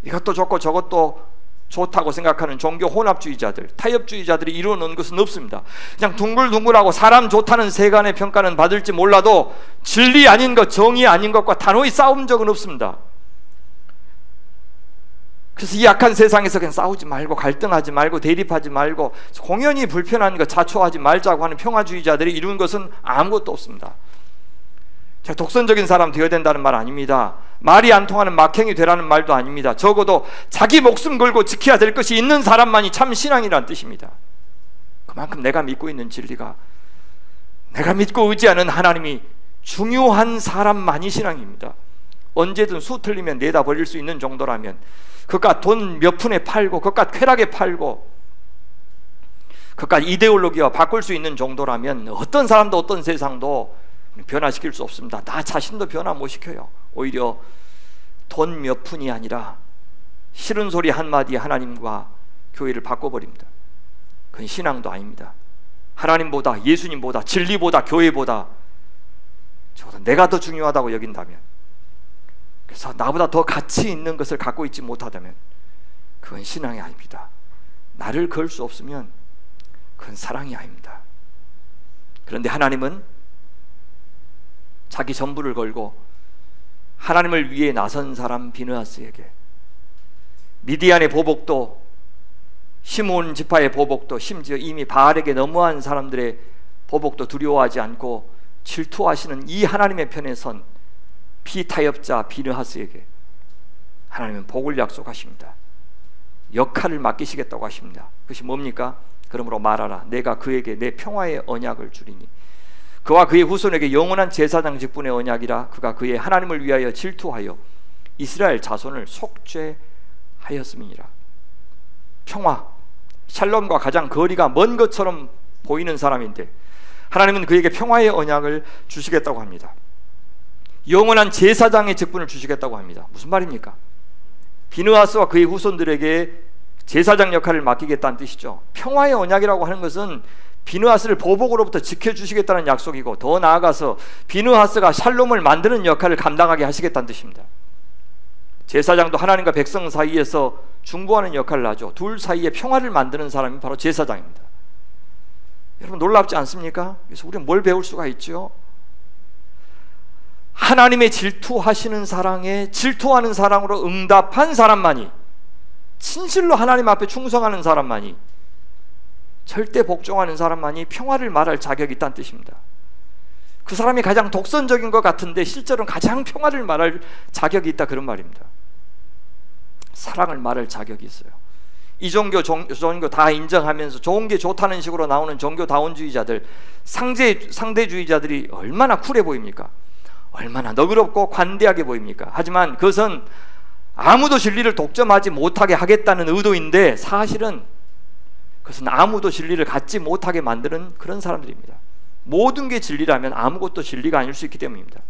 이것도 좋고 저것도 좋다고 생각하는 종교 혼합주의자들, 타협주의자들이 이루어놓은 것은 없습니다. 그냥 둥글둥글하고 사람 좋다는 세간의 평가는 받을지 몰라도 진리 아닌 것, 정의 아닌 것과 단호히 싸운 적은 없습니다. 그래서 이 약한 세상에서 그냥 싸우지 말고 갈등하지 말고 대립하지 말고 공연히 불편한 것 자초하지 말자고 하는 평화주의자들이 이룬 것은 아무것도 없습니다. 제가 독선적인 사람 되어야 된다는 말 아닙니다. 말이 안 통하는 막행이 되라는 말도 아닙니다. 적어도 자기 목숨 걸고 지켜야 될 것이 있는 사람만이 참 신앙이란 뜻입니다. 그만큼 내가 믿고 있는 진리가, 내가 믿고 의지하는 하나님이 중요한 사람만이 신앙입니다. 언제든 수 틀리면 내다 버릴 수 있는 정도라면, 그깟 돈 몇 푼에 팔고 그깟 쾌락에 팔고 그깟 이데올로기와 바꿀 수 있는 정도라면 어떤 사람도 어떤 세상도 변화시킬 수 없습니다. 나 자신도 변화 못 시켜요. 오히려 돈 몇 푼이 아니라 싫은 소리 한마디에 하나님과 교회를 바꿔버립니다. 그건 신앙도 아닙니다. 하나님보다, 예수님보다, 진리보다, 교회보다 적어도 내가 더 중요하다고 여긴다면, 그래서 나보다 더 가치 있는 것을 갖고 있지 못하다면 그건 신앙이 아닙니다. 나를 걸 수 없으면 그건 사랑이 아닙니다. 그런데 하나님은 자기 전부를 걸고 하나님을 위해 나선 사람 비느하스에게 미디안의 보복도, 시므온 지파의 보복도, 심지어 이미 바알에게 넘어간 사람들의 보복도 두려워하지 않고 질투하시는 이 하나님의 편에 선 피타협자 비느하스에게 하나님은 복을 약속하십니다. 역할을 맡기시겠다고 하십니다. 그것이 뭡니까? 그러므로 말하라. 내가 그에게 내 평화의 언약을 주리니 그와 그의 후손에게 영원한 제사장 직분의 언약이라. 그가 그의 하나님을 위하여 질투하여 이스라엘 자손을 속죄하였음이니라. 평화, 샬롬과 가장 거리가 먼 것처럼 보이는 사람인데 하나님은 그에게 평화의 언약을 주시겠다고 합니다. 영원한 제사장의 직분을 주시겠다고 합니다. 무슨 말입니까? 비느하스와 그의 후손들에게 제사장 역할을 맡기겠다는 뜻이죠. 평화의 언약이라고 하는 것은 비느하스를 보복으로부터 지켜주시겠다는 약속이고, 더 나아가서 비느하스가 샬롬을 만드는 역할을 감당하게 하시겠다는 뜻입니다. 제사장도 하나님과 백성 사이에서 중보하는 역할을 하죠. 둘 사이에 평화를 만드는 사람이 바로 제사장입니다. 여러분 놀랍지 않습니까? 그래서 우리는 뭘 배울 수가 있죠? 하나님의 질투하시는 사랑에 질투하는 사랑으로 응답한 사람만이, 진실로 하나님 앞에 충성하는 사람만이, 절대 복종하는 사람만이 평화를 말할 자격이 있다는 뜻입니다. 그 사람이 가장 독선적인 것 같은데 실제로는 가장 평화를 말할 자격이 있다, 그런 말입니다. 사랑을 말할 자격이 있어요. 이 종교 저 종교 다 인정하면서 좋은 게 좋다는 식으로 나오는 종교다원주의자들, 상대주의자들이 얼마나 쿨해 보입니까? 얼마나 너그럽고 관대하게 보입니까? 하지만 그것은 아무도 진리를 독점하지 못하게 하겠다는 의도인데 사실은 그것은 아무도 진리를 갖지 못하게 만드는 그런 사람들입니다. 모든 게 진리라면 아무것도 진리가 아닐 수 있기 때문입니다.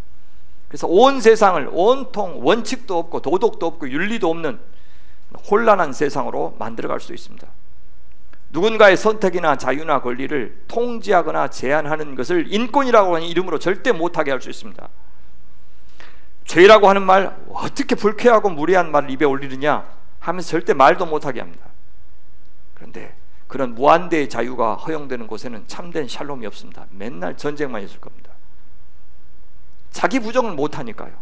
그래서 온 세상을 온통 원칙도 없고 도덕도 없고 윤리도 없는 혼란한 세상으로 만들어갈 수 있습니다. 누군가의 선택이나 자유나 권리를 통제하거나 제한하는 것을 인권이라고 하는 이름으로 절대 못하게 할 수 있습니다. 죄라고 하는 말, 어떻게 불쾌하고 무례한 말을 입에 올리느냐 하면서 절대 말도 못하게 합니다. 그런데 그런 무한대의 자유가 허용되는 곳에는 참된 샬롬이 없습니다. 맨날 전쟁만 있을 겁니다. 자기 부정을 못하니까요.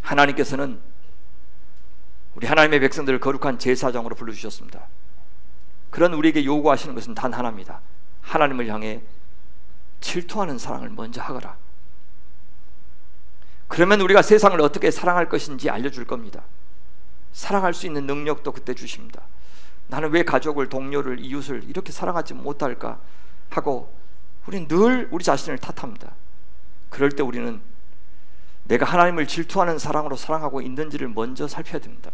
하나님께서는 우리 하나님의 백성들을 거룩한 제사장으로 불러주셨습니다. 그런 우리에게 요구하시는 것은 단 하나입니다. 하나님을 향해 질투하는 사랑을 먼저 하거라. 그러면 우리가 세상을 어떻게 사랑할 것인지 알려줄 겁니다. 사랑할 수 있는 능력도 그때 주십니다. 나는 왜 가족을, 동료를, 이웃을 이렇게 사랑하지 못할까 하고 우리는 늘 우리 자신을 탓합니다. 그럴 때 우리는 내가 하나님을 질투하는 사랑으로 사랑하고 있는지를 먼저 살펴야 됩니다.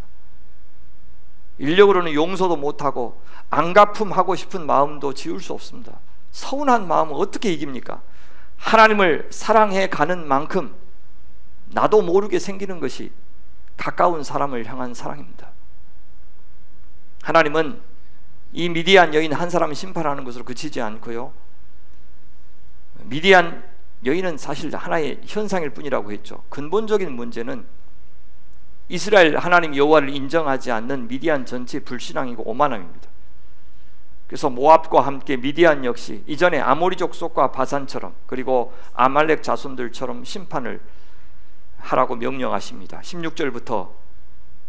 인력으로는 용서도 못하고 안갚음하고 싶은 마음도 지울 수 없습니다. 서운한 마음은 어떻게 이깁니까? 하나님을 사랑해 가는 만큼 나도 모르게 생기는 것이 가까운 사람을 향한 사랑입니다. 하나님은 이 미디안 여인 한 사람을 심판하는 것으로 그치지 않고요, 미디안 여인은 사실 하나의 현상일 뿐이라고 했죠. 근본적인 문제는 이스라엘 하나님 여호와를 인정하지 않는 미디안 전체의 불신앙이고 오만함입니다. 그래서 모압과 함께 미디안 역시 이전에 아모리족 속과 바산처럼, 그리고 아말렉 자손들처럼 심판을 하라고 명령하십니다. 16절부터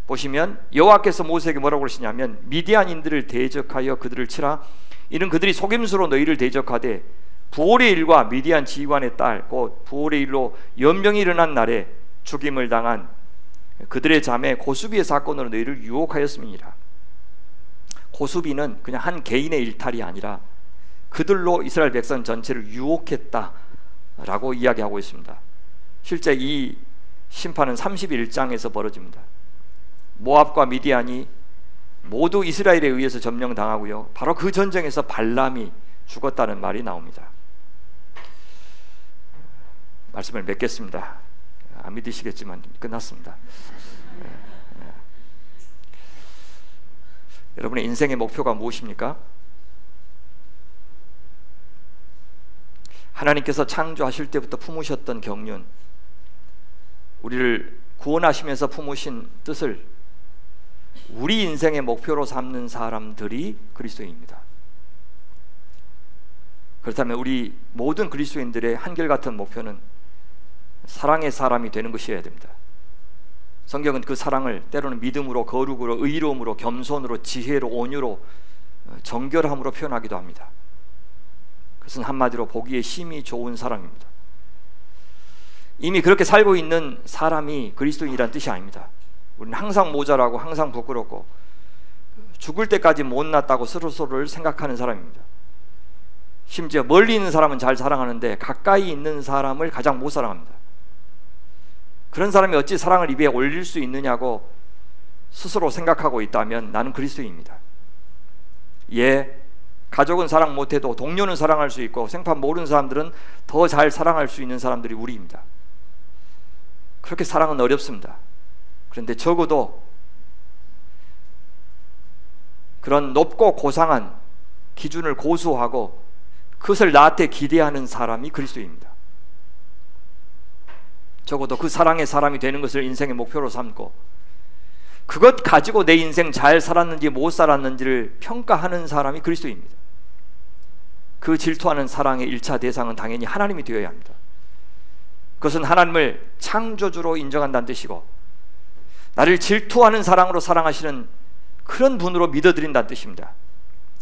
보시면 여호와께서 모세에게 뭐라고 그러시냐면, 미디안인들을 대적하여 그들을 치라. 이는 그들이 속임수로 너희를 대적하되 부올의 일과 미디안 지휘관의 딸 곧 부올의 일로 연병이 일어난 날에 죽임을 당한 그들의 자매 고수비의 사건으로 너희를 유혹하였음이니라. 고수비는 그냥 한 개인의 일탈이 아니라 그들로 이스라엘 백성 전체를 유혹했다라고 이야기하고 있습니다. 실제 이 심판은 31장에서 벌어집니다. 모압과 미디안이 모두 이스라엘에 의해서 점령당하고요, 바로 그 전쟁에서 발람이 죽었다는 말이 나옵니다. 말씀을 맺겠습니다. 안 믿으시겠지만 끝났습니다. 여러분의 인생의 목표가 무엇입니까? 하나님께서 창조하실 때부터 품으셨던 경륜, 우리를 구원하시면서 품으신 뜻을 우리 인생의 목표로 삼는 사람들이 그리스도인입니다. 그렇다면 우리 모든 그리스도인들의 한결같은 목표는 사랑의 사람이 되는 것이어야 됩니다. 성경은 그 사랑을 때로는 믿음으로, 거룩으로, 의로움으로, 겸손으로, 지혜로, 온유로, 정결함으로 표현하기도 합니다. 그것은 한마디로 보기에 심히 좋은 사랑입니다. 이미 그렇게 살고 있는 사람이 그리스도인이란 뜻이 아닙니다. 우리는 항상 모자라고 항상 부끄럽고 죽을 때까지 못났다고 서로를 생각하는 사람입니다. 심지어 멀리 있는 사람은 잘 사랑하는데 가까이 있는 사람을 가장 못 사랑합니다. 그런 사람이 어찌 사랑을 입에 올릴 수 있느냐고 스스로 생각하고 있다면 나는 그리스도인입니다. 예, 가족은 사랑 못해도 동료는 사랑할 수 있고 생판 모르는 사람들은 더 잘 사랑할 수 있는 사람들이 우리입니다. 그렇게 사랑은 어렵습니다. 그런데 적어도 그런 높고 고상한 기준을 고수하고 그것을 나한테 기대하는 사람이 그리스도입니다. 적어도 그 사랑의 사람이 되는 것을 인생의 목표로 삼고 그것 가지고 내 인생 잘 살았는지 못 살았는지를 평가하는 사람이 그리스도입니다. 그 질투하는 사랑의 1차 대상은 당연히 하나님이 되어야 합니다. 그것은 하나님을 창조주로 인정한다는 뜻이고 나를 질투하는 사랑으로 사랑하시는 그런 분으로 믿어드린다는 뜻입니다.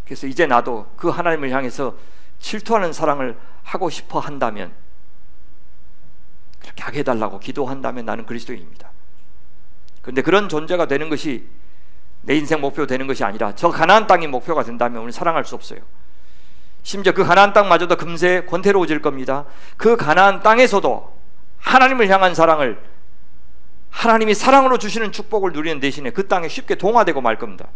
그래서 이제 나도 그 하나님을 향해서 질투하는 사랑을 하고 싶어 한다면, 그렇게 하게 해달라고 기도한다면 나는 그리스도인입니다. 그런데 그런 존재가 되는 것이 내 인생 목표 되는 것이 아니라 저 가나안 땅이 목표가 된다면 우리는 사랑할 수 없어요. 심지어 그 가나안 땅마저도 금세 권태로워질 겁니다. 그 가나안 땅에서도 하나님을 향한 사랑을, 하나님이 사랑으로 주시는 축복을 누리는 대신에 그 땅에 쉽게 동화되고 말 겁니다.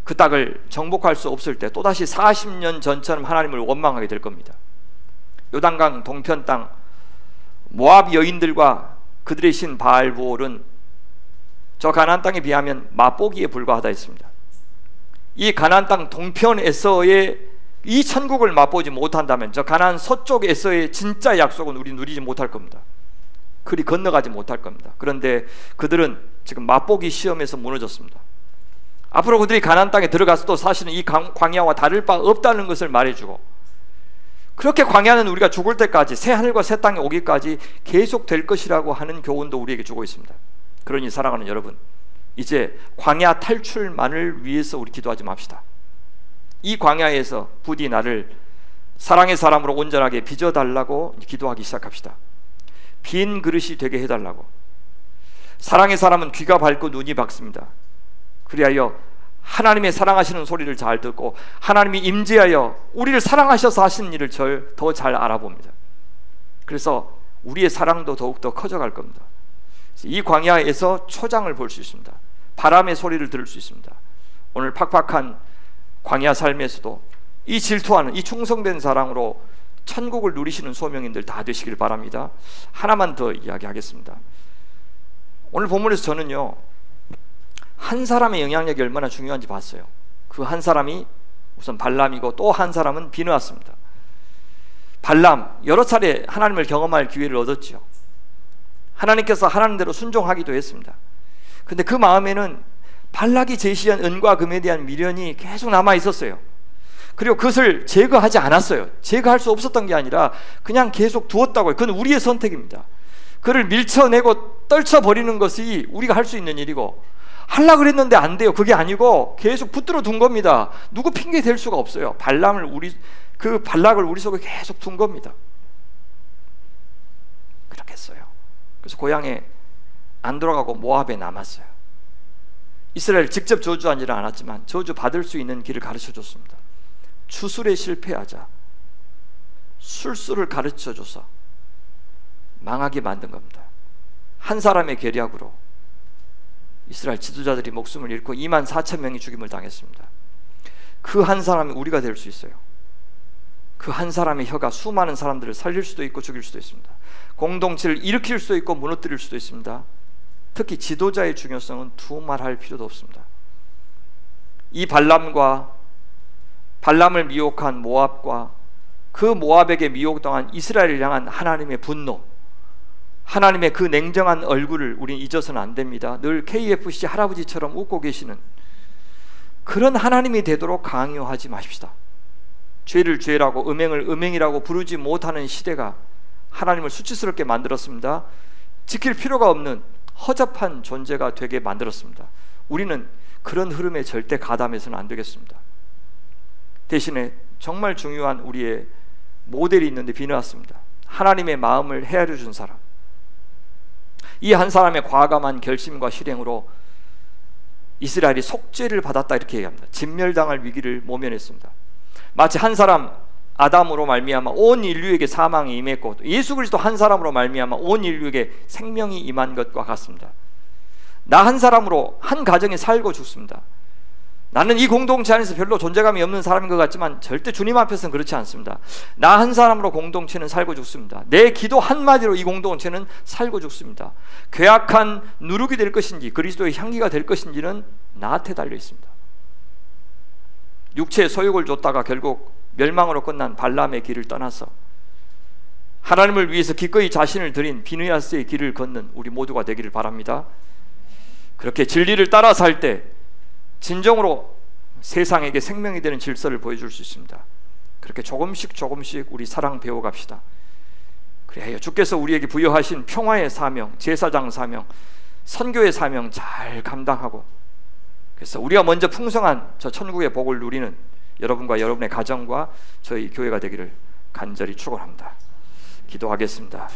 그 땅을 정복할 수 없을 때 또다시 40년 전처럼 하나님을 원망하게 될 겁니다. 요단강 동편 땅 모압 여인들과 그들의 신 바알부올은 저 가나안 땅에 비하면 맛보기에 불과하다 했습니다. 이 가나안 땅 동편에서의 이 천국을 맛보지 못한다면 저 가나안 서쪽에서의 진짜 약속은 우리 누리지 못할 겁니다. 그리 건너가지 못할 겁니다. 그런데 그들은 지금 맛보기 시험에서 무너졌습니다. 앞으로 그들이 가나안 땅에 들어가서도 사실은 이 광야와 다를 바 없다는 것을 말해주고, 그렇게 광야는 우리가 죽을 때까지 새 하늘과 새 땅에 오기까지 계속 될 것이라고 하는 교훈도 우리에게 주고 있습니다. 그러니 사랑하는 여러분, 이제 광야 탈출만을 위해서 우리 기도하지 맙시다. 이 광야에서 부디 나를 사랑의 사람으로 온전하게 빚어달라고 기도하기 시작합시다. 빈 그릇이 되게 해달라고. 사랑의 사람은 귀가 밝고 눈이 밝습니다. 그리하여 하나님의 사랑하시는 소리를 잘 듣고 하나님이 임재하여 우리를 사랑하셔서 하시는 일을 더 잘 알아봅니다. 그래서 우리의 사랑도 더욱더 커져갈 겁니다. 이 광야에서 초장을 볼 수 있습니다. 바람의 소리를 들을 수 있습니다. 오늘 팍팍한 광야 삶에서도 이 질투하는, 이 충성된 사랑으로 천국을 누리시는 소명인들 다 되시길 바랍니다. 하나만 더 이야기하겠습니다. 오늘 본문에서 저는요, 한 사람의 영향력이 얼마나 중요한지 봤어요. 그 한 사람이 우선 발람이고 또 한 사람은 비느하스입니다. 발람, 여러 차례 하나님을 경험할 기회를 얻었죠. 하나님께서 하나님대로 순종하기도 했습니다. 근데 그 마음에는 발락이 제시한 은과 금에 대한 미련이 계속 남아 있었어요. 그리고 그것을 제거하지 않았어요. 제거할 수 없었던 게 아니라 그냥 계속 두었다고요. 그건 우리의 선택입니다. 그를 밀쳐내고 떨쳐버리는 것이 우리가 할 수 있는 일이고, 하려고 그랬는데 안 돼요. 그게 아니고 계속 붙들어 둔 겁니다. 누구 핑계 댈 수가 없어요. 그 발락을 우리 속에 계속 둔 겁니다. 그렇게 했어요. 그래서 고향에 안 돌아가고 모압에 남았어요. 이스라엘 직접 저주하지는 않았지만 저주 받을 수 있는 길을 가르쳐 줬습니다. 추술에 실패하자 술수를 가르쳐 줘서 망하게 만든 겁니다. 한 사람의 계략으로 이스라엘 지도자들이 목숨을 잃고 24,000명이 죽임을 당했습니다. 그 한 사람이 우리가 될 수 있어요. 그 한 사람의 혀가 수많은 사람들을 살릴 수도 있고 죽일 수도 있습니다. 공동체를 일으킬 수도 있고 무너뜨릴 수도 있습니다. 특히 지도자의 중요성은 두말할 필요도 없습니다. 이 발람을 미혹한 모압과 그 모압에게 미혹당한 이스라엘을 향한 하나님의 분노, 하나님의 그 냉정한 얼굴을 우리는 잊어서는 안 됩니다. 늘 KFC 할아버지처럼 웃고 계시는 그런 하나님이 되도록 강요하지 마십시다. 죄를 죄라고 음행을 음행이라고 부르지 못하는 시대가 하나님을 수치스럽게 만들었습니다. 지킬 필요가 없는 허접한 존재가 되게 만들었습니다. 우리는 그런 흐름에 절대 가담해서는 안 되겠습니다. 대신에 정말 중요한 우리의 모델이 있는데 비누았습니다. 하나님의 마음을 헤아려 준 사람. 이 한 사람의 과감한 결심과 실행으로 이스라엘이 속죄를 받았다 이렇게 얘기합니다. 진멸당할 위기를 모면했습니다. 마치 한 사람 아담으로 말미암아 온 인류에게 사망이 임했고 예수 그리스도 한 사람으로 말미암아 온 인류에게 생명이 임한 것과 같습니다. 나 한 사람으로 한 가정이 살고 죽습니다. 나는 이 공동체 안에서 별로 존재감이 없는 사람인 것 같지만 절대 주님 앞에서는 그렇지 않습니다. 나 한 사람으로 공동체는 살고 죽습니다. 내 기도 한마디로 이 공동체는 살고 죽습니다. 괴악한 누룩이 될 것인지 그리스도의 향기가 될 것인지는 나한테 달려 있습니다. 육체의 소욕을 줬다가 결국 멸망으로 끝난 발람의 길을 떠나서 하나님을 위해서 기꺼이 자신을 드린 비느야스의 길을 걷는 우리 모두가 되기를 바랍니다. 그렇게 진리를 따라 살 때 진정으로 세상에게 생명이 되는 질서를 보여줄 수 있습니다. 그렇게 조금씩 우리 사랑 배워갑시다. 그래야 주께서 우리에게 부여하신 평화의 사명, 제사장 사명, 선교의 사명 잘 감당하고, 그래서 우리가 먼저 풍성한 저 천국의 복을 누리는 여러분과 여러분의 가정과 저희 교회가 되기를 간절히 축원합니다. 기도하겠습니다.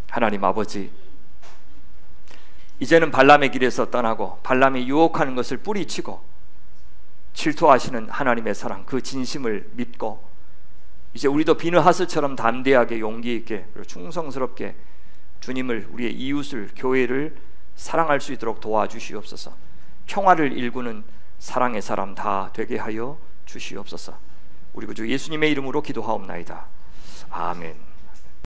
하나님 아버지, 이제는 발람의 길에서 떠나고 발람이 유혹하는 것을 뿌리치고 질투하시는 하나님의 사랑, 그 진심을 믿고 이제 우리도 비느하스처럼 담대하게 용기 있게 그리고 충성스럽게 주님을, 우리의 이웃을, 교회를 사랑할 수 있도록 도와주시옵소서. 평화를 일구는 사랑의 사람 다 되게 하여 주시옵소서. 우리 구주 예수님의 이름으로 기도하옵나이다. 아멘.